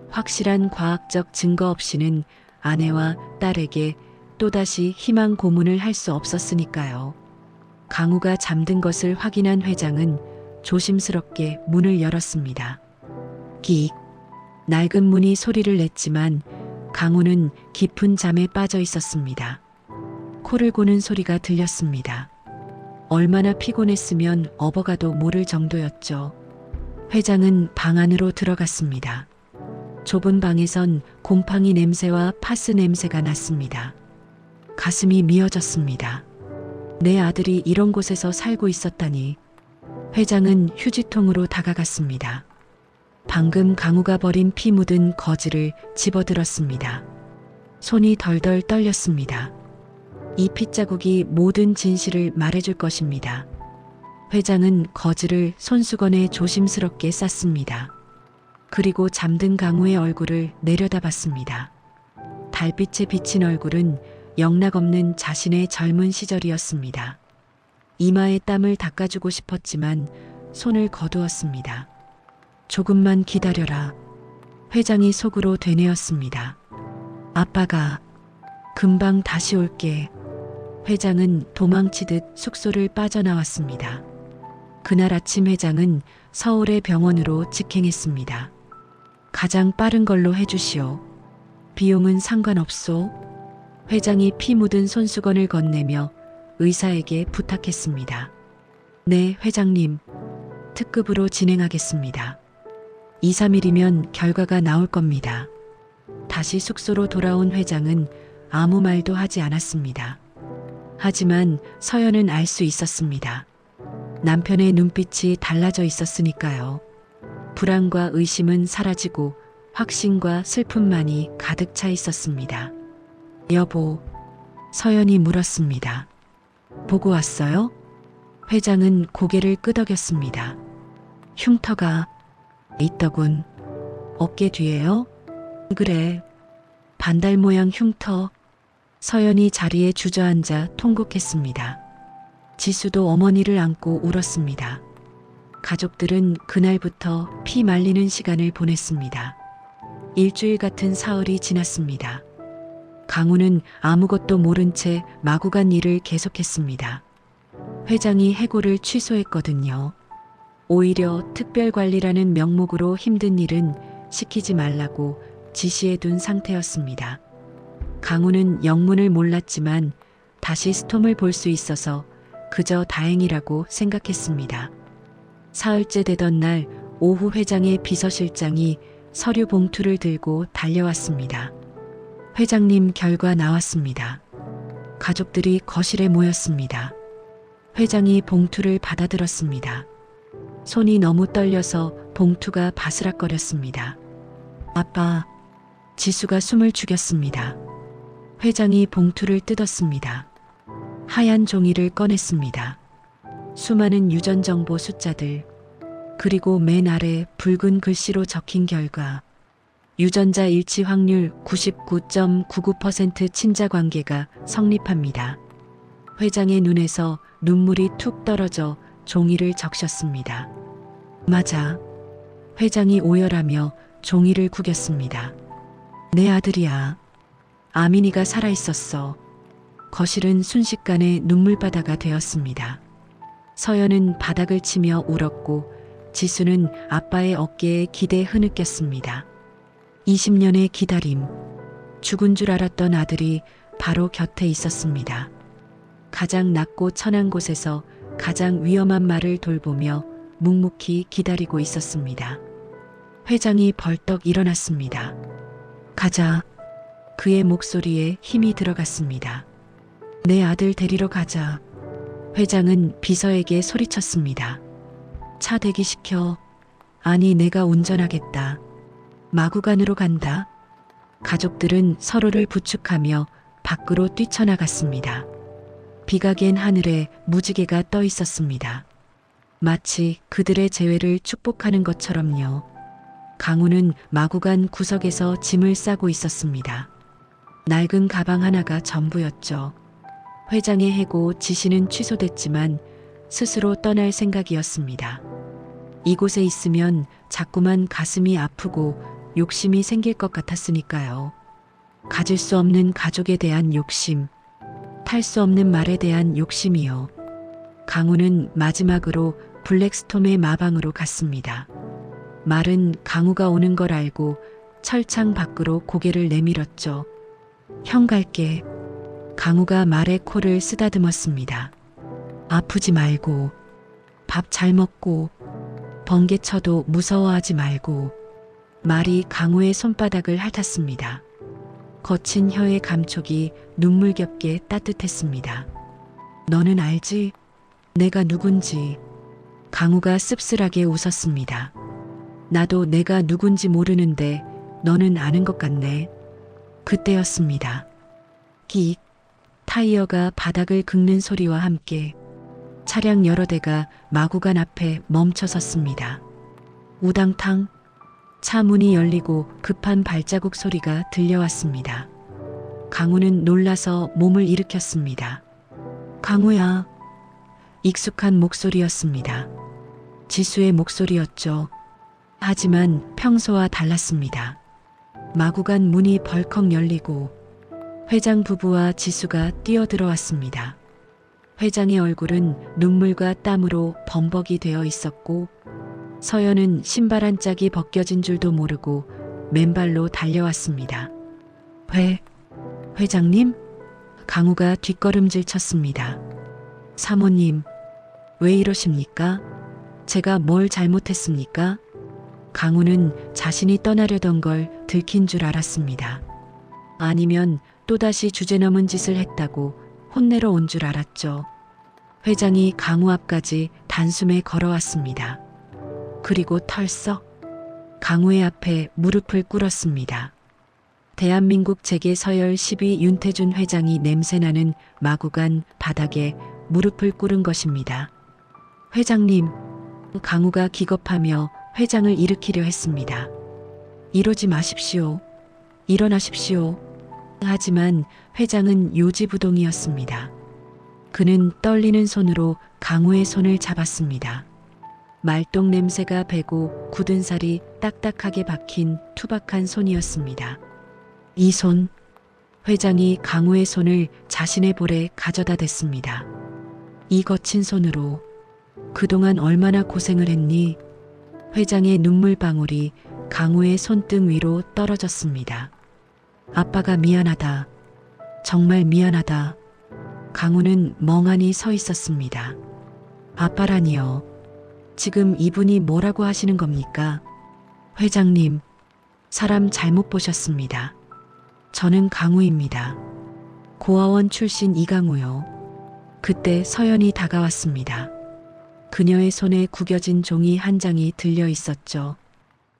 A: 확실한 과학적 증거 없이는 아내와 딸에게 또다시 희망 고문을 할 수 없었으니까요. 강우가 잠든 것을 확인한 회장은 조심스럽게 문을 열었습니다. 끽. 낡은 문이 소리를 냈지만 강우는 깊은 잠에 빠져 있었습니다. 코를 고는 소리가 들렸습니다. 얼마나 피곤했으면 업어가도 모를 정도였죠. 회장은 방 안으로 들어갔습니다. 좁은 방에선 곰팡이 냄새와 파스 냄새가 났습니다. 가슴이 미어졌습니다. 내 아들이 이런 곳에서 살고 있었다니. 회장은 휴지통으로 다가갔습니다. 방금 강우가 버린 피 묻은 거즈를 집어들었습니다. 손이 덜덜 떨렸습니다. 이 핏자국이 모든 진실을 말해줄 것입니다. 회장은 거즈를 손수건에 조심스럽게 쌌습니다. 그리고 잠든 강우의 얼굴을 내려다봤습니다. 달빛에 비친 얼굴은 영락없는 자신의 젊은 시절이었습니다. 이마에 땀을 닦아주고 싶었지만 손을 거두었습니다. 조금만 기다려라. 회장이 속으로 되뇌었습니다. 아빠가 금방 다시 올게. 회장은 도망치듯 숙소를 빠져나왔습니다. 그날 아침 회장은 서울의 병원으로 직행했습니다. 가장 빠른 걸로 해주시오. 비용은 상관없소. 회장이 피 묻은 손수건을 건네며 의사에게 부탁했습니다. 네, 회장님. 특급으로 진행하겠습니다. 2, 3일이면 결과가 나올 겁니다. 다시 숙소로 돌아온 회장은 아무 말도 하지 않았습니다. 하지만 서연은 알 수 있었습니다. 남편의 눈빛이 달라져 있었으니까요. 불안과 의심은 사라지고 확신과 슬픔만이 가득 차 있었습니다. 여보, 서연이 물었습니다. 보고 왔어요? 회장은 고개를 끄덕였습니다. 흉터가 있더군. 어깨 뒤에요? 그래. 반달 모양 흉터. 서연이 자리에 주저앉아 통곡했습니다. 지수도 어머니를 안고 울었습니다. 가족들은 그날부터 피 말리는 시간을 보냈습니다. 일주일 같은 사흘이 지났습니다. 강우는 아무것도 모른 채 마구 간 일을 계속했습니다. 회장이 해고를 취소했거든요. 오히려 특별관리라는 명목으로 힘든 일은 시키지 말라고 지시해둔 상태였습니다. 강우는 영문을 몰랐지만 다시 스톰을 볼 수 있어서 그저 다행이라고 생각했습니다. 사흘째 되던 날 오후 회장의 비서실장이 서류 봉투를 들고 달려왔습니다. 회장님 결과 나왔습니다. 가족들이 거실에 모였습니다. 회장이 봉투를 받아들었습니다. 손이 너무 떨려서 봉투가 바스락거렸습니다. 아빠, 지수가 숨을 죽였습니다. 회장이 봉투를 뜯었습니다. 하얀 종이를 꺼냈습니다. 수많은 유전 정보 숫자들, 그리고 맨 아래 붉은 글씨로 적힌 결과, 유전자 일치 확률 99.99% 친자 관계가 성립합니다. 회장의 눈에서 눈물이 툭 떨어져 종이를 적셨습니다. 맞아. 회장이 오열하며 종이를 구겼습니다. 내 아들이야. 아민이가 살아있었어. 거실은 순식간에 눈물바다가 되었습니다. 서연은 바닥을 치며 울었고 지수는 아빠의 어깨에 기대 흐느꼈습니다. 20년의 기다림, 죽은 줄 알았던 아들이 바로 곁에 있었습니다. 가장 낮고 천한 곳에서 가장 위험한 말을 돌보며 묵묵히 기다리고 있었습니다. 회장이 벌떡 일어났습니다. 가자. 그의 목소리에 힘이 들어갔습니다. 내 아들 데리러 가자. 회장은 비서에게 소리쳤습니다. 차 대기시켜. 아니, 내가 운전하겠다. 마구간으로 간다. 가족들은 서로를 부축하며 밖으로 뛰쳐나갔습니다. 비가 갠 하늘에 무지개가 떠 있었습니다. 마치 그들의 재회를 축복하는 것처럼요. 강우는 마구간 구석에서 짐을 싸고 있었습니다. 낡은 가방 하나가 전부였죠. 회장의 해고 지시는 취소됐지만 스스로 떠날 생각이었습니다. 이곳에 있으면 자꾸만 가슴이 아프고 욕심이 생길 것 같았으니까요. 가질 수 없는 가족에 대한 욕심, 탈 수 없는 말에 대한 욕심이요. 강우는 마지막으로 블랙스톰의 마방으로 갔습니다. 말은 강우가 오는 걸 알고 철창 밖으로 고개를 내밀었죠. 형 갈게. 강우가 말의 코를 쓰다듬었습니다. 아프지 말고, 밥 잘 먹고, 번개 쳐도 무서워하지 말고. 말이 강우의 손바닥을 핥았습니다. 거친 혀의 감촉이 눈물겹게 따뜻했습니다. 너는 알지? 내가 누군지. 강우가 씁쓸하게 웃었습니다. 나도 내가 누군지 모르는데 너는 아는 것 같네. 그때였습니다. 끽. 타이어가 바닥을 긁는 소리와 함께 차량 여러 대가 마구간 앞에 멈춰 섰습니다. 우당탕. 차 문이 열리고 급한 발자국 소리가 들려왔습니다. 강우는 놀라서 몸을 일으켰습니다. 강우야. 익숙한 목소리였습니다. 지수의 목소리였죠. 하지만 평소와 달랐습니다. 마구간 문이 벌컥 열리고 회장 부부와 지수가 뛰어들어왔습니다. 회장의 얼굴은 눈물과 땀으로 범벅이 되어 있었고 서연은 신발 한 짝이 벗겨진 줄도 모르고 맨발로 달려왔습니다. 회장님? 강우가 뒷걸음질 쳤습니다. 사모님, 왜 이러십니까? 제가 뭘 잘못했습니까? 강우는 자신이 떠나려던 걸 들킨 줄 알았습니다. 아니면 또다시 주제넘은 짓을 했다고 혼내러 온 줄 알았죠. 회장이 강우 앞까지 단숨에 걸어왔습니다. 그리고 털썩 강우의 앞에 무릎을 꿇었습니다. 대한민국 재계 서열 10위 윤태준 회장이 냄새나는 마구간 바닥에 무릎을 꿇은 것입니다. 회장님, 강우가 기겁하며 회장을 일으키려 했습니다. 이러지 마십시오. 일어나십시오. 하지만 회장은 요지부동이었습니다. 그는 떨리는 손으로 강우의 손을 잡았습니다. 말똥 냄새가 배고 굳은 살이 딱딱하게 박힌 투박한 손이었습니다. 이 손, 회장이 강우의 손을 자신의 볼에 가져다 댔습니다. 이 거친 손으로 그동안 얼마나 고생을 했니? 회장의 눈물방울이 강우의 손등 위로 떨어졌습니다. 아빠가 미안하다. 정말 미안하다. 강우는 멍하니 서 있었습니다. 아빠라니요. 지금 이분이 뭐라고 하시는 겁니까? 회장님, 사람 잘못 보셨습니다. 저는 강우입니다. 고아원 출신 이강우요. 그때 서연이 다가왔습니다. 그녀의 손에 구겨진 종이 한 장이 들려 있었죠.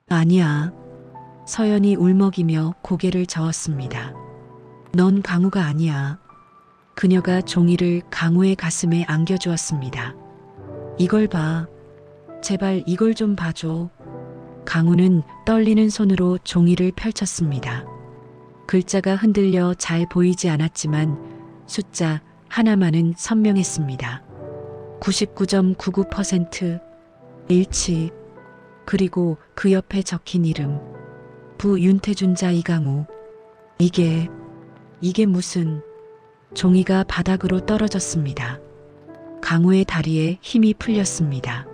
A: 아니야. 서연이 울먹이며 고개를 저었습니다. 넌 강우가 아니야. 그녀가 종이를 강우의 가슴에 안겨주었습니다. 이걸 봐. 제발 이걸 좀 봐줘. 강우는 떨리는 손으로 종이를 펼쳤습니다. 글자가 흔들려 잘 보이지 않았지만 숫자 하나만은 선명했습니다. 99.99% 일치. 그리고 그 옆에 적힌 이름. 부 윤태준자 이강우. 이게 무슨... 종이가 바닥으로 떨어졌습니다. 강우의 다리에 힘이 풀렸습니다.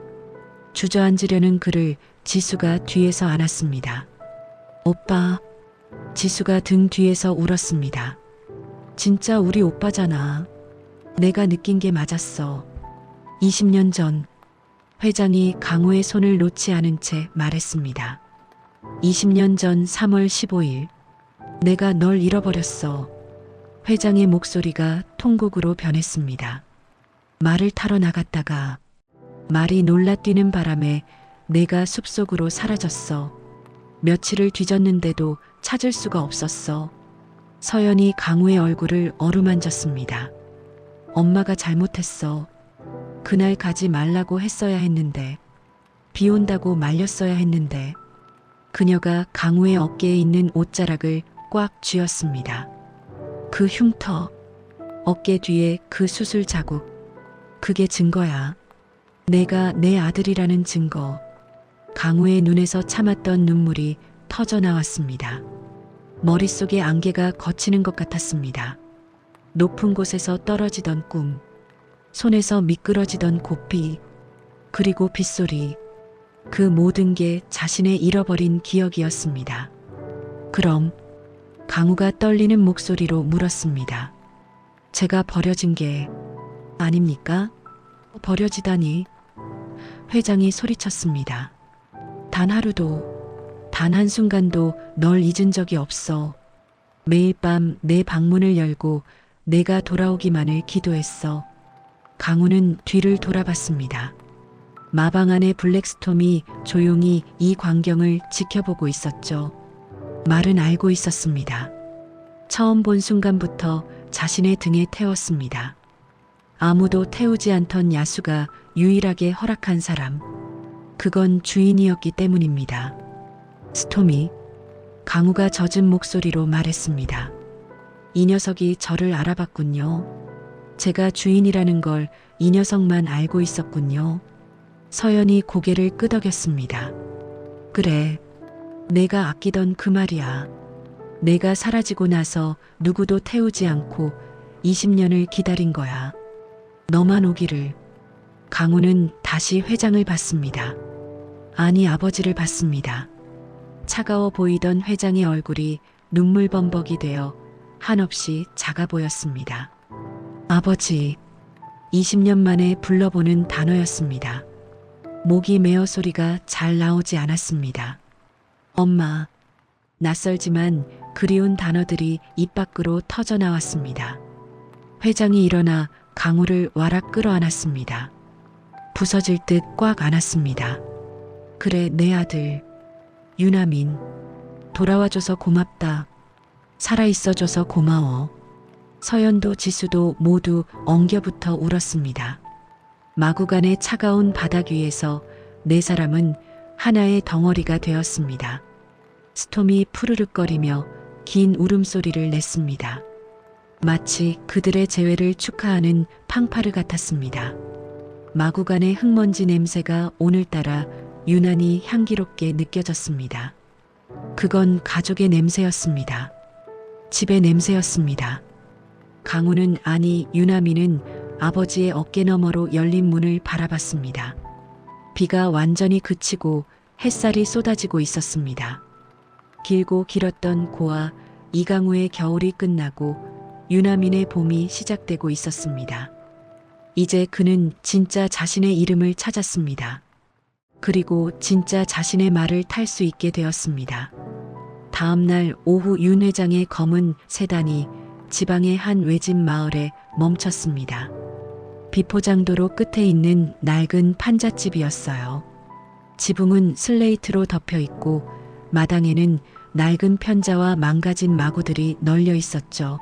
A: 주저앉으려는 그를 지수가 뒤에서 안았습니다. 오빠. 지수가 등 뒤에서 울었습니다. 진짜 우리 오빠잖아. 내가 느낀 게 맞았어. 20년 전 회장이 강우의 손을 놓지 않은 채 말했습니다. 20년 전 3월 15일 내가 널 잃어버렸어. 회장의 목소리가 통곡으로 변했습니다. 말을 타러 나갔다가 말이 놀라뛰는 바람에 내가 숲속으로 사라졌어. 며칠을 뒤졌는데도 찾을 수가 없었어. 서연이 강우의 얼굴을 어루만졌습니다. 엄마가 잘못했어. 그날 가지 말라고 했어야 했는데, 비 온다고 말렸어야 했는데. 그녀가 강우의 어깨에 있는 옷자락을 꽉 쥐었습니다. 그 흉터, 어깨 뒤에 그 수술 자국, 그게 증거야. 내가 내 아들이라는 증거. 강우의 눈에서 참았던 눈물이 터져 나왔습니다. 머릿속에 안개가 걷히는 것 같았습니다. 높은 곳에서 떨어지던 꿈, 손에서 미끄러지던 고삐, 그리고 빗소리, 그 모든 게 자신의 잃어버린 기억이었습니다. 그럼 강우가 떨리는 목소리로 물었습니다. 제가 버려진 게 아닙니까? 버려지다니. 회장이 소리쳤습니다. 단 하루도, 단 한순간도 널 잊은 적이 없어. 매일 밤 내 방문을 열고 내가 돌아오기만을 기도했어. 강우는 뒤를 돌아봤습니다. 마방 안의 블랙스톰이 조용히 이 광경을 지켜보고 있었죠. 말은 알고 있었습니다. 처음 본 순간부터 자신의 등에 태웠습니다. 아무도 태우지 않던 야수가 유일하게 허락한 사람. 그건 주인이었기 때문입니다. 스톰이. 강우가 젖은 목소리로 말했습니다. 이 녀석이 저를 알아봤군요. 제가 주인이라는 걸 이 녀석만 알고 있었군요. 서연이 고개를 끄덕였습니다. 그래, 내가 아끼던 그 말이야. 내가 사라지고 나서 누구도 태우지 않고 20년을 기다린 거야. 너만 오기를. 강우는 다시 회장을 봤습니다. 아니, 아버지를 봤습니다. 차가워 보이던 회장의 얼굴이 눈물범벅이 되어 한없이 작아 보였습니다. 아버지. 20년 만에 불러보는 단어였습니다. 목이 메어 소리가 잘 나오지 않았습니다. 엄마. 낯설지만 그리운 단어들이 입 밖으로 터져 나왔습니다. 회장이 일어나 강우를 와락 끌어안았습니다. 부서질 듯 꽉 안았습니다. 그래, 내 아들. 유나민. 돌아와줘서 고맙다. 살아있어줘서 고마워. 서연도 지수도 모두 엉겨붙어 울었습니다. 마구간의 차가운 바닥 위에서 네 사람은 하나의 덩어리가 되었습니다. 스톰이 푸르륵거리며 긴 울음소리를 냈습니다. 마치 그들의 재회를 축하하는 팡파르 같았습니다. 마구간의 흙먼지 냄새가 오늘따라 유난히 향기롭게 느껴졌습니다. 그건 가족의 냄새였습니다. 집의 냄새였습니다. 강우는, 아니 유나미는 아버지의 어깨 너머로 열린 문을 바라봤습니다. 비가 완전히 그치고 햇살이 쏟아지고 있었습니다. 길고 길었던 고아 이강우의 겨울이 끝나고 유나민의 봄이 시작되고 있었습니다. 이제 그는 진짜 자신의 이름을 찾았습니다. 그리고 진짜 자신의 말을 탈 수 있게 되었습니다. 다음 날 오후 윤 회장의 검은 세단이 지방의 한 외진 마을에 멈췄습니다. 비포장도로 끝에 있는 낡은 판잣집이었어요. 지붕은 슬레이트로 덮여 있고 마당에는 낡은 편자와 망가진 마구들이 널려 있었죠.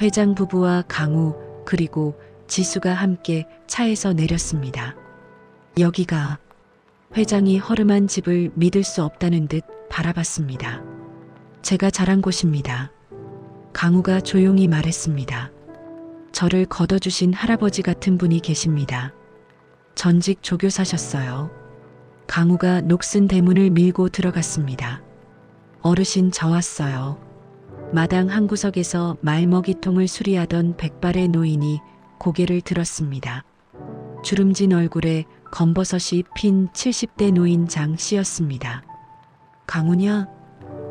A: 회장 부부와 강우 그리고 지수가 함께 차에서 내렸습니다. 여기가. 회장이 허름한 집을 믿을 수 없다는 듯 바라봤습니다. 제가 자란 곳입니다. 강우가 조용히 말했습니다. 저를 걷어주신 할아버지 같은 분이 계십니다. 전직 조교사셨어요. 강우가 녹슨 대문을 밀고 들어갔습니다. 어르신, 저 왔어요. 마당 한 구석에서 말먹이통을 수리하던 백발의 노인이 고개를 들었습니다. 주름진 얼굴에 검버섯이 핀 70대 노인 장 씨였습니다. 강우냐?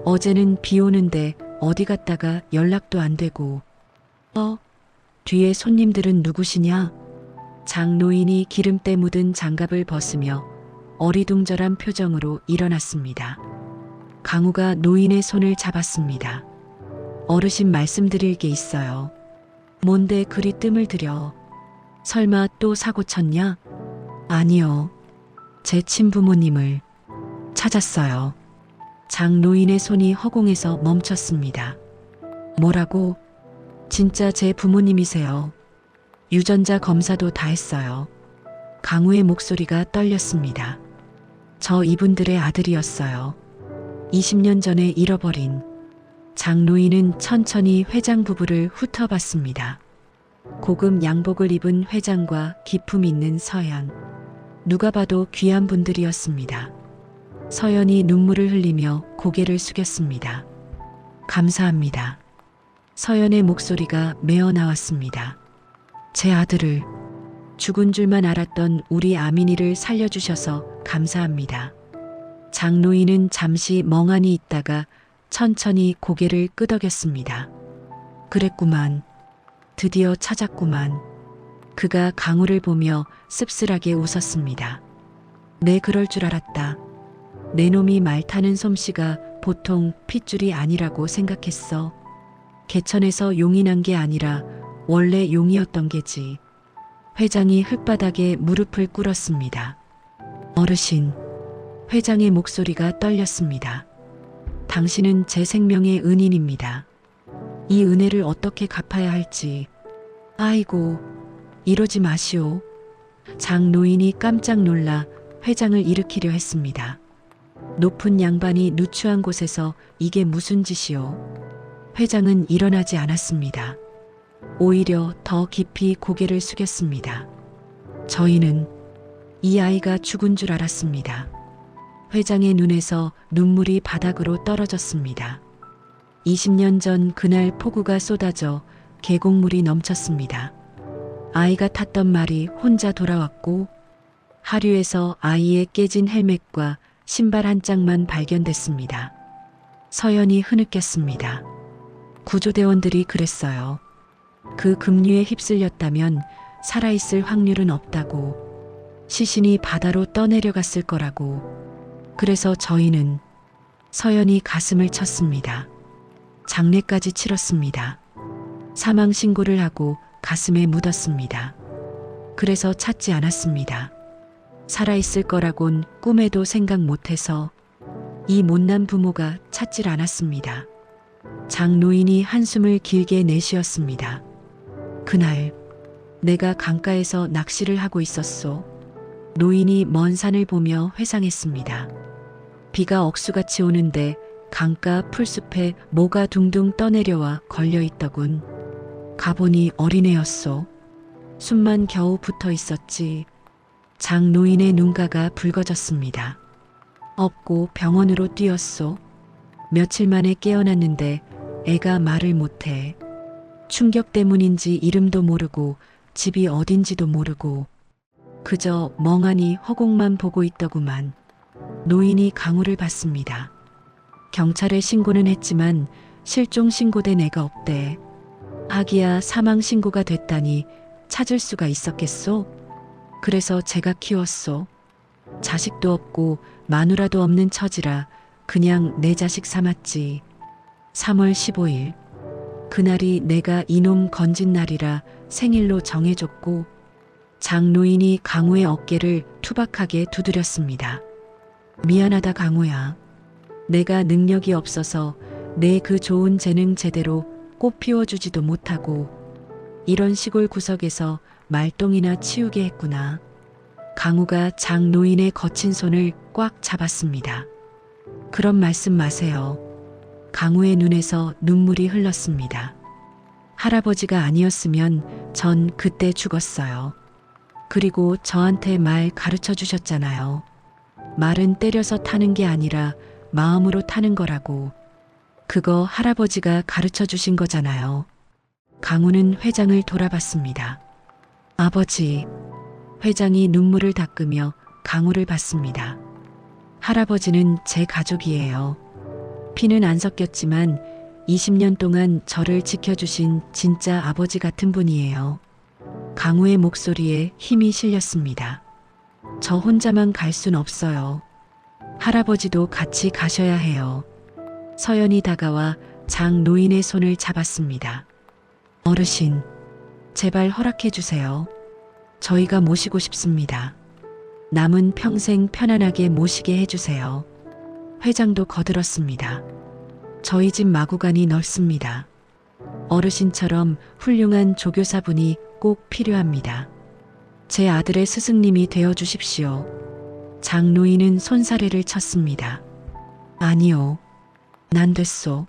A: 어제는 비 오는데 어디 갔다가 연락도 안 되고. 뒤에 손님들은 누구시냐? 장 노인이 기름때 묻은 장갑을 벗으며 어리둥절한 표정으로 일어났습니다. 강우가 노인의 손을 잡았습니다. 어르신, 말씀드릴 게 있어요. 뭔데 그리 뜸을 들여? 설마 또 사고 쳤냐? 아니요. 제 친부모님을 찾았어요. 장 노인의 손이 허공에서 멈췄습니다. 뭐라고? 진짜 제 부모님이세요. 유전자 검사도 다 했어요. 강우의 목소리가 떨렸습니다. 저 이분들의 아들이었어요. 20년 전에 잃어버린. 장 노인은 천천히 회장 부부를 훑어봤습니다. 고급 양복을 입은 회장과 기품 있는 서연. 누가 봐도 귀한 분들이었습니다. 서연이 눈물을 흘리며 고개를 숙였습니다. 감사합니다. 서연의 목소리가 메어 나왔습니다. 제 아들을, 죽은 줄만 알았던 우리 아민이를 살려주셔서 감사합니다. 장노인은 잠시 멍하니 있다가 천천히 고개를 끄덕였습니다. 그랬구만. 드디어 찾았구만. 그가 강우를 보며 씁쓸하게 웃었습니다. 내 그럴 줄 알았다. 내 놈이 말 타는 솜씨가 보통 핏줄이 아니라고 생각했어. 개천에서 용이 난 게 아니라 원래 용이었던 게지. 회장이 흙바닥에 무릎을 꿇었습니다. 어르신. 회장의 목소리가 떨렸습니다. 당신은 제 생명의 은인입니다. 이 은혜를 어떻게 갚아야 할지. 아이고, 이러지 마시오. 장 노인이 깜짝 놀라 회장을 일으키려 했습니다. 높은 양반이 누추한 곳에서 이게 무슨 짓이오? 회장은 일어나지 않았습니다. 오히려 더 깊이 고개를 숙였습니다. 저희는 이 아이가 죽은 줄 알았습니다. 회장의 눈에서 눈물이 바닥으로 떨어졌습니다. 20년 전 그날 폭우가 쏟아져 계곡물이 넘쳤습니다. 아이가 탔던 말이 혼자 돌아왔고 하류에서 아이의 깨진 헬멧과 신발 한 짝만 발견됐습니다. 서연이 흐느꼈습니다. 구조대원들이 그랬어요. 그 급류에 휩쓸렸다면 살아있을 확률은 없다고. 시신이 바다로 떠내려갔을 거라고. 그래서 저희는 서연이 가슴을 쳤습니다. 장례까지 치렀습니다. 사망 신고를 하고 가슴에 묻었습니다. 그래서 찾지 않았습니다. 살아있을 거라곤 꿈에도 생각 못해서 이 못난 부모가 찾질 않았습니다. 장 노인이 한숨을 길게 내쉬었습니다. 그날 내가 강가에서 낚시를 하고 있었소. 노인이 먼 산을 보며 회상했습니다. 비가 억수같이 오는데 강가 풀숲에 모가 둥둥 떠내려와 걸려있더군. 가보니 어린애였소. 숨만 겨우 붙어 있었지. 장 노인의 눈가가 붉어졌습니다. 업고 병원으로 뛰었소. 며칠 만에 깨어났는데 애가 말을 못해. 충격 때문인지 이름도 모르고 집이 어딘지도 모르고 그저 멍하니 허공만 보고 있더구만. 노인이 강우를 받습니다. 경찰에 신고는 했지만 실종 신고된 애가 없대. 하기야 사망 신고가 됐다니 찾을 수가 있었겠소? 그래서 제가 키웠소. 자식도 없고 마누라도 없는 처지라 그냥 내 자식 삼았지. 3월 15일 그날이 내가 이놈 건진 날이라 생일로 정해줬고 장 노인이 강우의 어깨를 투박하게 두드렸습니다. 미안하다 강우야. 내가 능력이 없어서 내 그 좋은 재능 제대로 꽃 피워주지도 못하고 이런 시골 구석에서 말똥이나 치우게 했구나. 강우가 장 노인의 거친 손을 꽉 잡았습니다. 그런 말씀 마세요. 강우의 눈에서 눈물이 흘렀습니다. 할아버지가 아니었으면 전 그때 죽었어요. 그리고 저한테 말 가르쳐 주셨잖아요. 말은 때려서 타는 게 아니라 마음으로 타는 거라고. 그거 할아버지가 가르쳐 주신 거잖아요. 강우는 회장을 돌아봤습니다. 아버지. 회장이 눈물을 닦으며 강우를 봤습니다. 할아버지는 제 가족이에요. 피는 안 섞였지만 20년 동안 저를 지켜주신 진짜 아버지 같은 분이에요. 강우의 목소리에 힘이 실렸습니다. 저 혼자만 갈 순 없어요. 할아버지도 같이 가셔야 해요. 서연이 다가와 장 노인의 손을 잡았습니다. 어르신, 제발 허락해 주세요. 저희가 모시고 싶습니다. 남은 평생 편안하게 모시게 해주세요. 회장도 거들었습니다. 저희 집 마구간이 넓습니다. 어르신처럼 훌륭한 조교사분이 꼭 필요합니다. 제 아들의 스승님이 되어 주십시오. 장 노인은 손사래를 쳤습니다. 아니요. 난 됐소.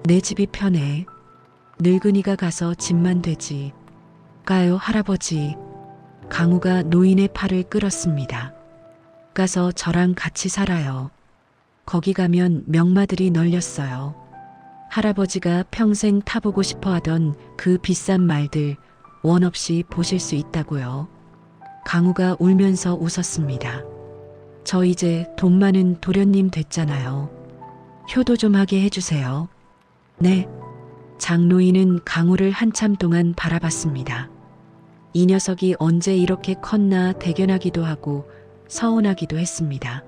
A: 내 집이 편해. 늙은이가 가서 집만 되지. 가요 할아버지. 강우가 노인의 팔을 끌었습니다. 가서 저랑 같이 살아요. 거기 가면 명마들이 널렸어요. 할아버지가 평생 타보고 싶어 하던 그 비싼 말들 원 없이 보실 수 있다고요. 강우가 울면서 웃었습니다. 저 이제 돈 많은 도련님 됐잖아요. 효도 좀 하게 해주세요. 네. 장노인은 강우를 한참 동안 바라봤습니다. 이 녀석이 언제 이렇게 컸나 대견하기도 하고 서운하기도 했습니다.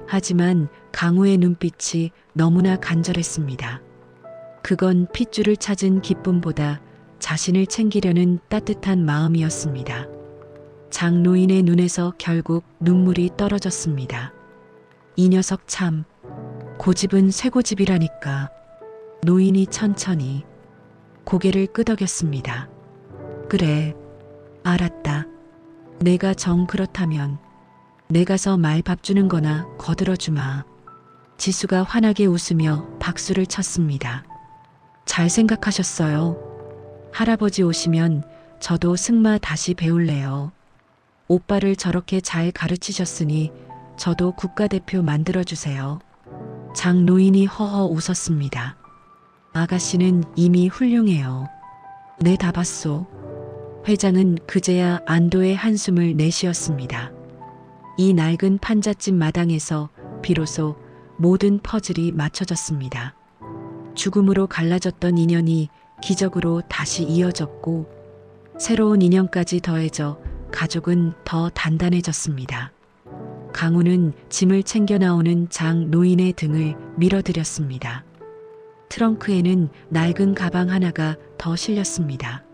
A: 하지만 강우의 눈빛이 너무나 간절했습니다. 그건 핏줄을 찾은 기쁨보다 자신을 챙기려는 따뜻한 마음이었습니다. 장노인의 눈에서 결국 눈물이 떨어졌습니다. 이 녀석 참, 고집은 쇠고집이라니까. 노인이 천천히 고개를 끄덕였습니다. 그래, 알았다. 내가 정 그렇다면 내 가서 말 밥 주는 거나 거들어 주마. 지수가 환하게 웃으며 박수를 쳤습니다. 잘 생각하셨어요. 할아버지 오시면 저도 승마 다시 배울래요. 오빠를 저렇게 잘 가르치셨으니 저도 국가대표 만들어주세요. 장 노인이 허허 웃었습니다. 아가씨는 이미 훌륭해요. 네, 다 봤소. 회장은 그제야 안도의 한숨을 내쉬었습니다. 이 낡은 판잣집 마당에서 비로소 모든 퍼즐이 맞춰졌습니다. 죽음으로 갈라졌던 인연이 기적으로 다시 이어졌고 새로운 인연까지 더해져 가족은 더 단단해졌습니다. 강우는 짐을 챙겨 나오는 장 노인의 등을 밀어드렸습니다. 트렁크에는 낡은 가방 하나가 더 실렸습니다.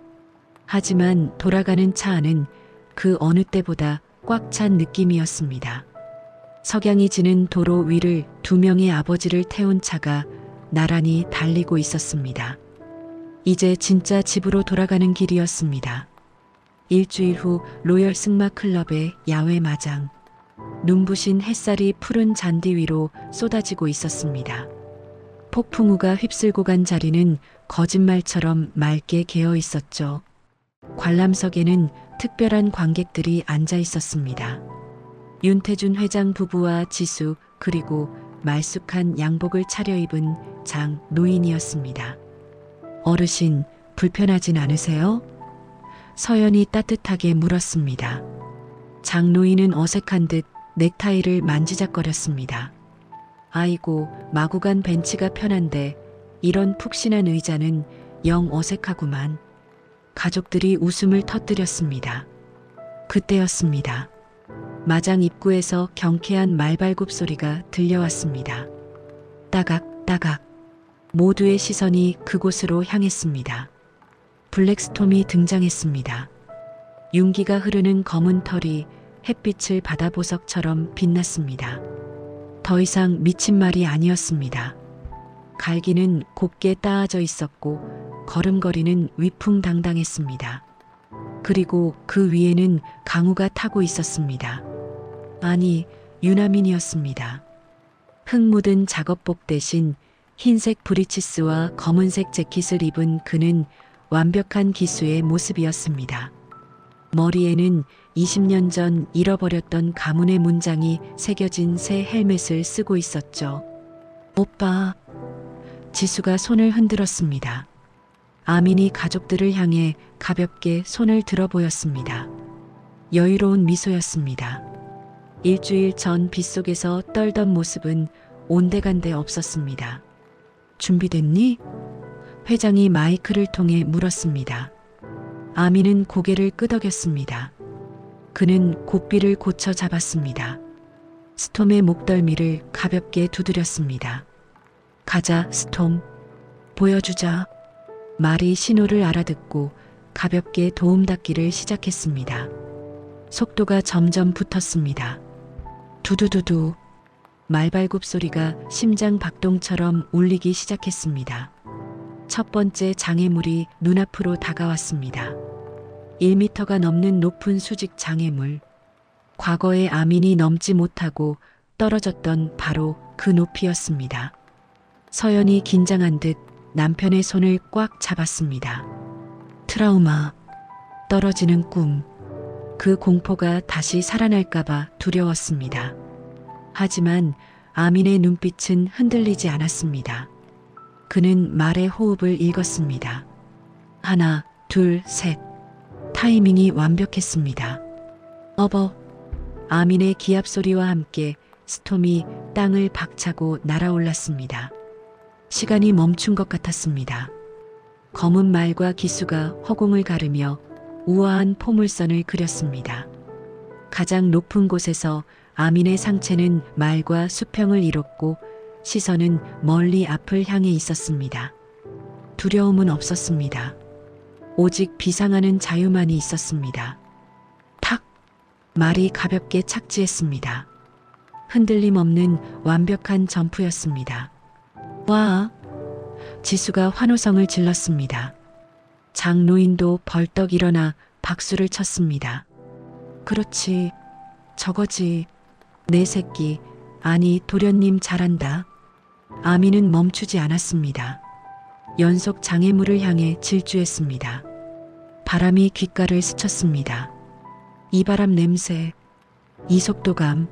A: 하지만 돌아가는 차 안은 그 어느 때보다 꽉 찬 느낌이었습니다. 석양이 지는 도로 위를 두 명의 아버지를 태운 차가 나란히 달리고 있었습니다. 이제 진짜 집으로 돌아가는 길이었습니다. 일주일 후 로열 승마 클럽의 야외 마장. 눈부신 햇살이 푸른 잔디 위로 쏟아지고 있었습니다. 폭풍우가 휩쓸고 간 자리는 거짓말처럼 맑게 개어 있었죠. 관람석에는 특별한 관객들이 앉아 있었습니다. 윤태준 회장 부부와 지수 그리고 말쑥한 양복을 차려입은 장 노인이었습니다. 어르신, 불편하진 않으세요? 서연이 따뜻하게 물었습니다. 장 노인은 어색한 듯 넥타이를 만지작거렸습니다. 아이고, 마구 간 벤치가 편한데 이런 푹신한 의자는 영 어색하구만. 가족들이 웃음을 터뜨렸습니다. 그때였습니다. 마장 입구에서 경쾌한 말발굽 소리가 들려왔습니다. 따각따각. 모두의 시선이 그곳으로 향했습니다. 블랙스톰이 등장했습니다. 윤기가 흐르는 검은 털이 햇빛을 받아 보석처럼 빛났습니다. 더 이상 미친 말이 아니었습니다. 갈기는 곱게 따아져 있었고 걸음걸이는 위풍당당했습니다. 그리고 그 위에는 강우가 타고 있었습니다. 아니, 유나민이었습니다. 흙 묻은 작업복 대신 흰색 브리치스와 검은색 재킷을 입은 그는 완벽한 기수의 모습이었습니다. 머리에는 20년 전 잃어버렸던 가문의 문장이 새겨진 새 헬멧을 쓰고 있었죠. 오빠. 지수가 손을 흔들었습니다. 아민이 가족들을 향해 가볍게 손을 들어 보였습니다. 여유로운 미소였습니다. 일주일 전 빗속에서 떨던 모습은 온데간데 없었습니다. 준비됐니? 회장이 마이크를 통해 물었습니다. 아민은 고개를 끄덕였습니다. 그는 고삐를 고쳐 잡았습니다. 스톰의 목덜미를 가볍게 두드렸습니다. 가자, 스톰. 보여주자. 말이 신호를 알아듣고 가볍게 도움닫기를 시작했습니다. 속도가 점점 붙었습니다. 두두두두. 말발굽 소리가 심장 박동처럼 울리기 시작했습니다. 첫 번째 장애물이 눈앞으로 다가왔습니다. 1미터가 넘는 높은 수직 장애물. 과거의 아민이 넘지 못하고 떨어졌던 바로 그 높이였습니다. 서연이 긴장한 듯 남편의 손을 꽉 잡았습니다. 트라우마, 떨어지는 꿈. 그 공포가 다시 살아날까봐 두려웠습니다. 하지만 아민의 눈빛은 흔들리지 않았습니다. 그는 말의 호흡을 읽었습니다. 하나, 둘, 셋. 타이밍이 완벽했습니다. 어버. 아민의 기합 소리와 함께 스톰이 땅을 박차고 날아올랐습니다. 시간이 멈춘 것 같았습니다. 검은 말과 기수가 허공을 가르며 우아한 포물선을 그렸습니다. 가장 높은 곳에서 아민의 상체는 말과 수평을 이뤘고 시선은 멀리 앞을 향해 있었습니다. 두려움은 없었습니다. 오직 비상하는 자유만이 있었습니다. 탁! 말이 가볍게 착지했습니다. 흔들림 없는 완벽한 점프였습니다. 와! 지수가 환호성을 질렀습니다. 장노인도 벌떡 일어나 박수를 쳤습니다. 그렇지, 저거지. 내 새끼, 아니 도련님 잘한다. 아미는 멈추지 않았습니다. 연속 장애물을 향해 질주했습니다. 바람이 귓가를 스쳤습니다. 이 바람 냄새, 이 속도감,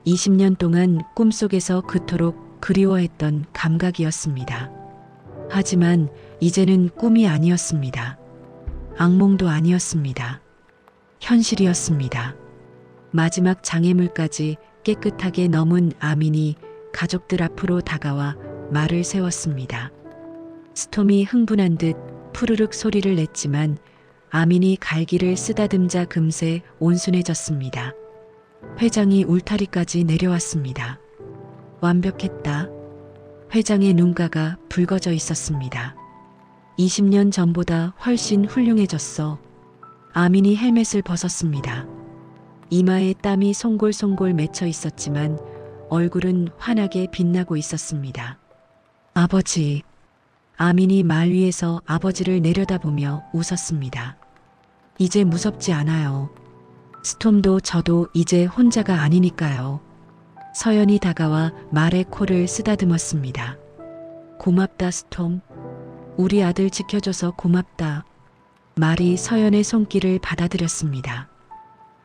A: 20년 동안 꿈속에서 그토록 그리워했던 감각이었습니다. 하지만 이제는 꿈이 아니었습니다. 악몽도 아니었습니다. 현실이었습니다. 마지막 장애물까지 깨끗하게 넘은 아민이 가족들 앞으로 다가와 말을 세웠습니다. 스톰이 흥분한 듯 푸르륵 소리를 냈지만 아민이 갈기를 쓰다듬자 금세 온순해졌습니다. 회장이 울타리까지 내려왔습니다. 완벽했다. 회장의 눈가가 붉어져 있었습니다. 20년 전보다 훨씬 훌륭해졌어. 아민이 헬멧을 벗었습니다. 이마에 땀이 송골송골 맺혀 있었지만 얼굴은 환하게 빛나고 있었습니다. 아버지. 아민이 말 위에서 아버지를 내려다보며 웃었습니다. 이제 무섭지 않아요. 스톰도 저도 이제 혼자가 아니니까요. 서연이 다가와 말의 코를 쓰다듬었습니다. 고맙다, 스톰. 우리 아들 지켜줘서 고맙다. 말이 서연의 손길을 받아들였습니다.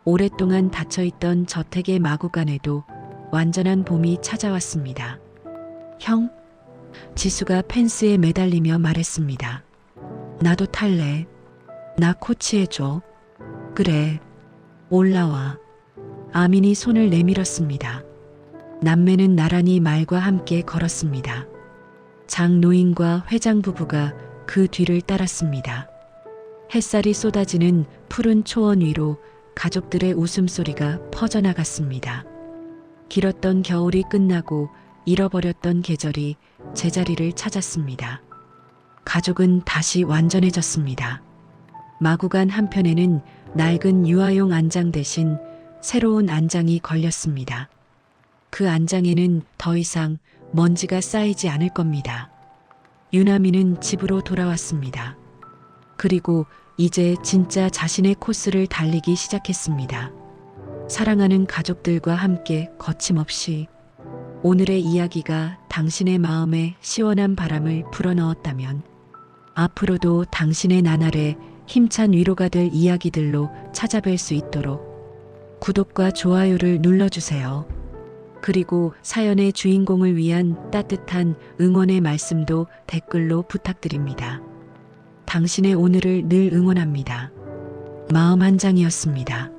A: 오랫동안 닫혀있던 저택의 마구간에도 완전한 봄이 찾아왔습니다. 형? 지수가 펜스에 매달리며 말했습니다. 나도 탈래. 나 코치해줘. 그래. 올라와. 아민이 손을 내밀었습니다. 남매는 나란히 말과 함께 걸었습니다. 장 노인과 회장 부부가 그 뒤를 따랐습니다. 햇살이 쏟아지는 푸른 초원 위로 가족들의 웃음소리가 퍼져나갔습니다. 길었던 겨울이 끝나고 잃어버렸던 계절이 제자리를 찾았습니다. 가족은 다시 완전해졌습니다. 마구간 한편에는 낡은 유아용 안장 대신 새로운 안장이 걸렸습니다. 그 안장에는 더 이상 먼지가 쌓이지 않을 겁니다. 유나미는 집으로 돌아왔습니다. 그리고 이제 진짜 자신의 코스를 달리기 시작했습니다. 사랑하는 가족들과 함께 거침없이. 오늘의 이야기가 당신의 마음에 시원한 바람을 불어넣었다면 앞으로도 당신의 나날에 힘찬 위로가 될 이야기들로 찾아뵐 수 있도록 구독과 좋아요를 눌러주세요. 그리고 사연의 주인공을 위한 따뜻한 응원의 말씀도 댓글로 부탁드립니다. 당신의 오늘을 늘 응원합니다. 마음 한 장이었습니다.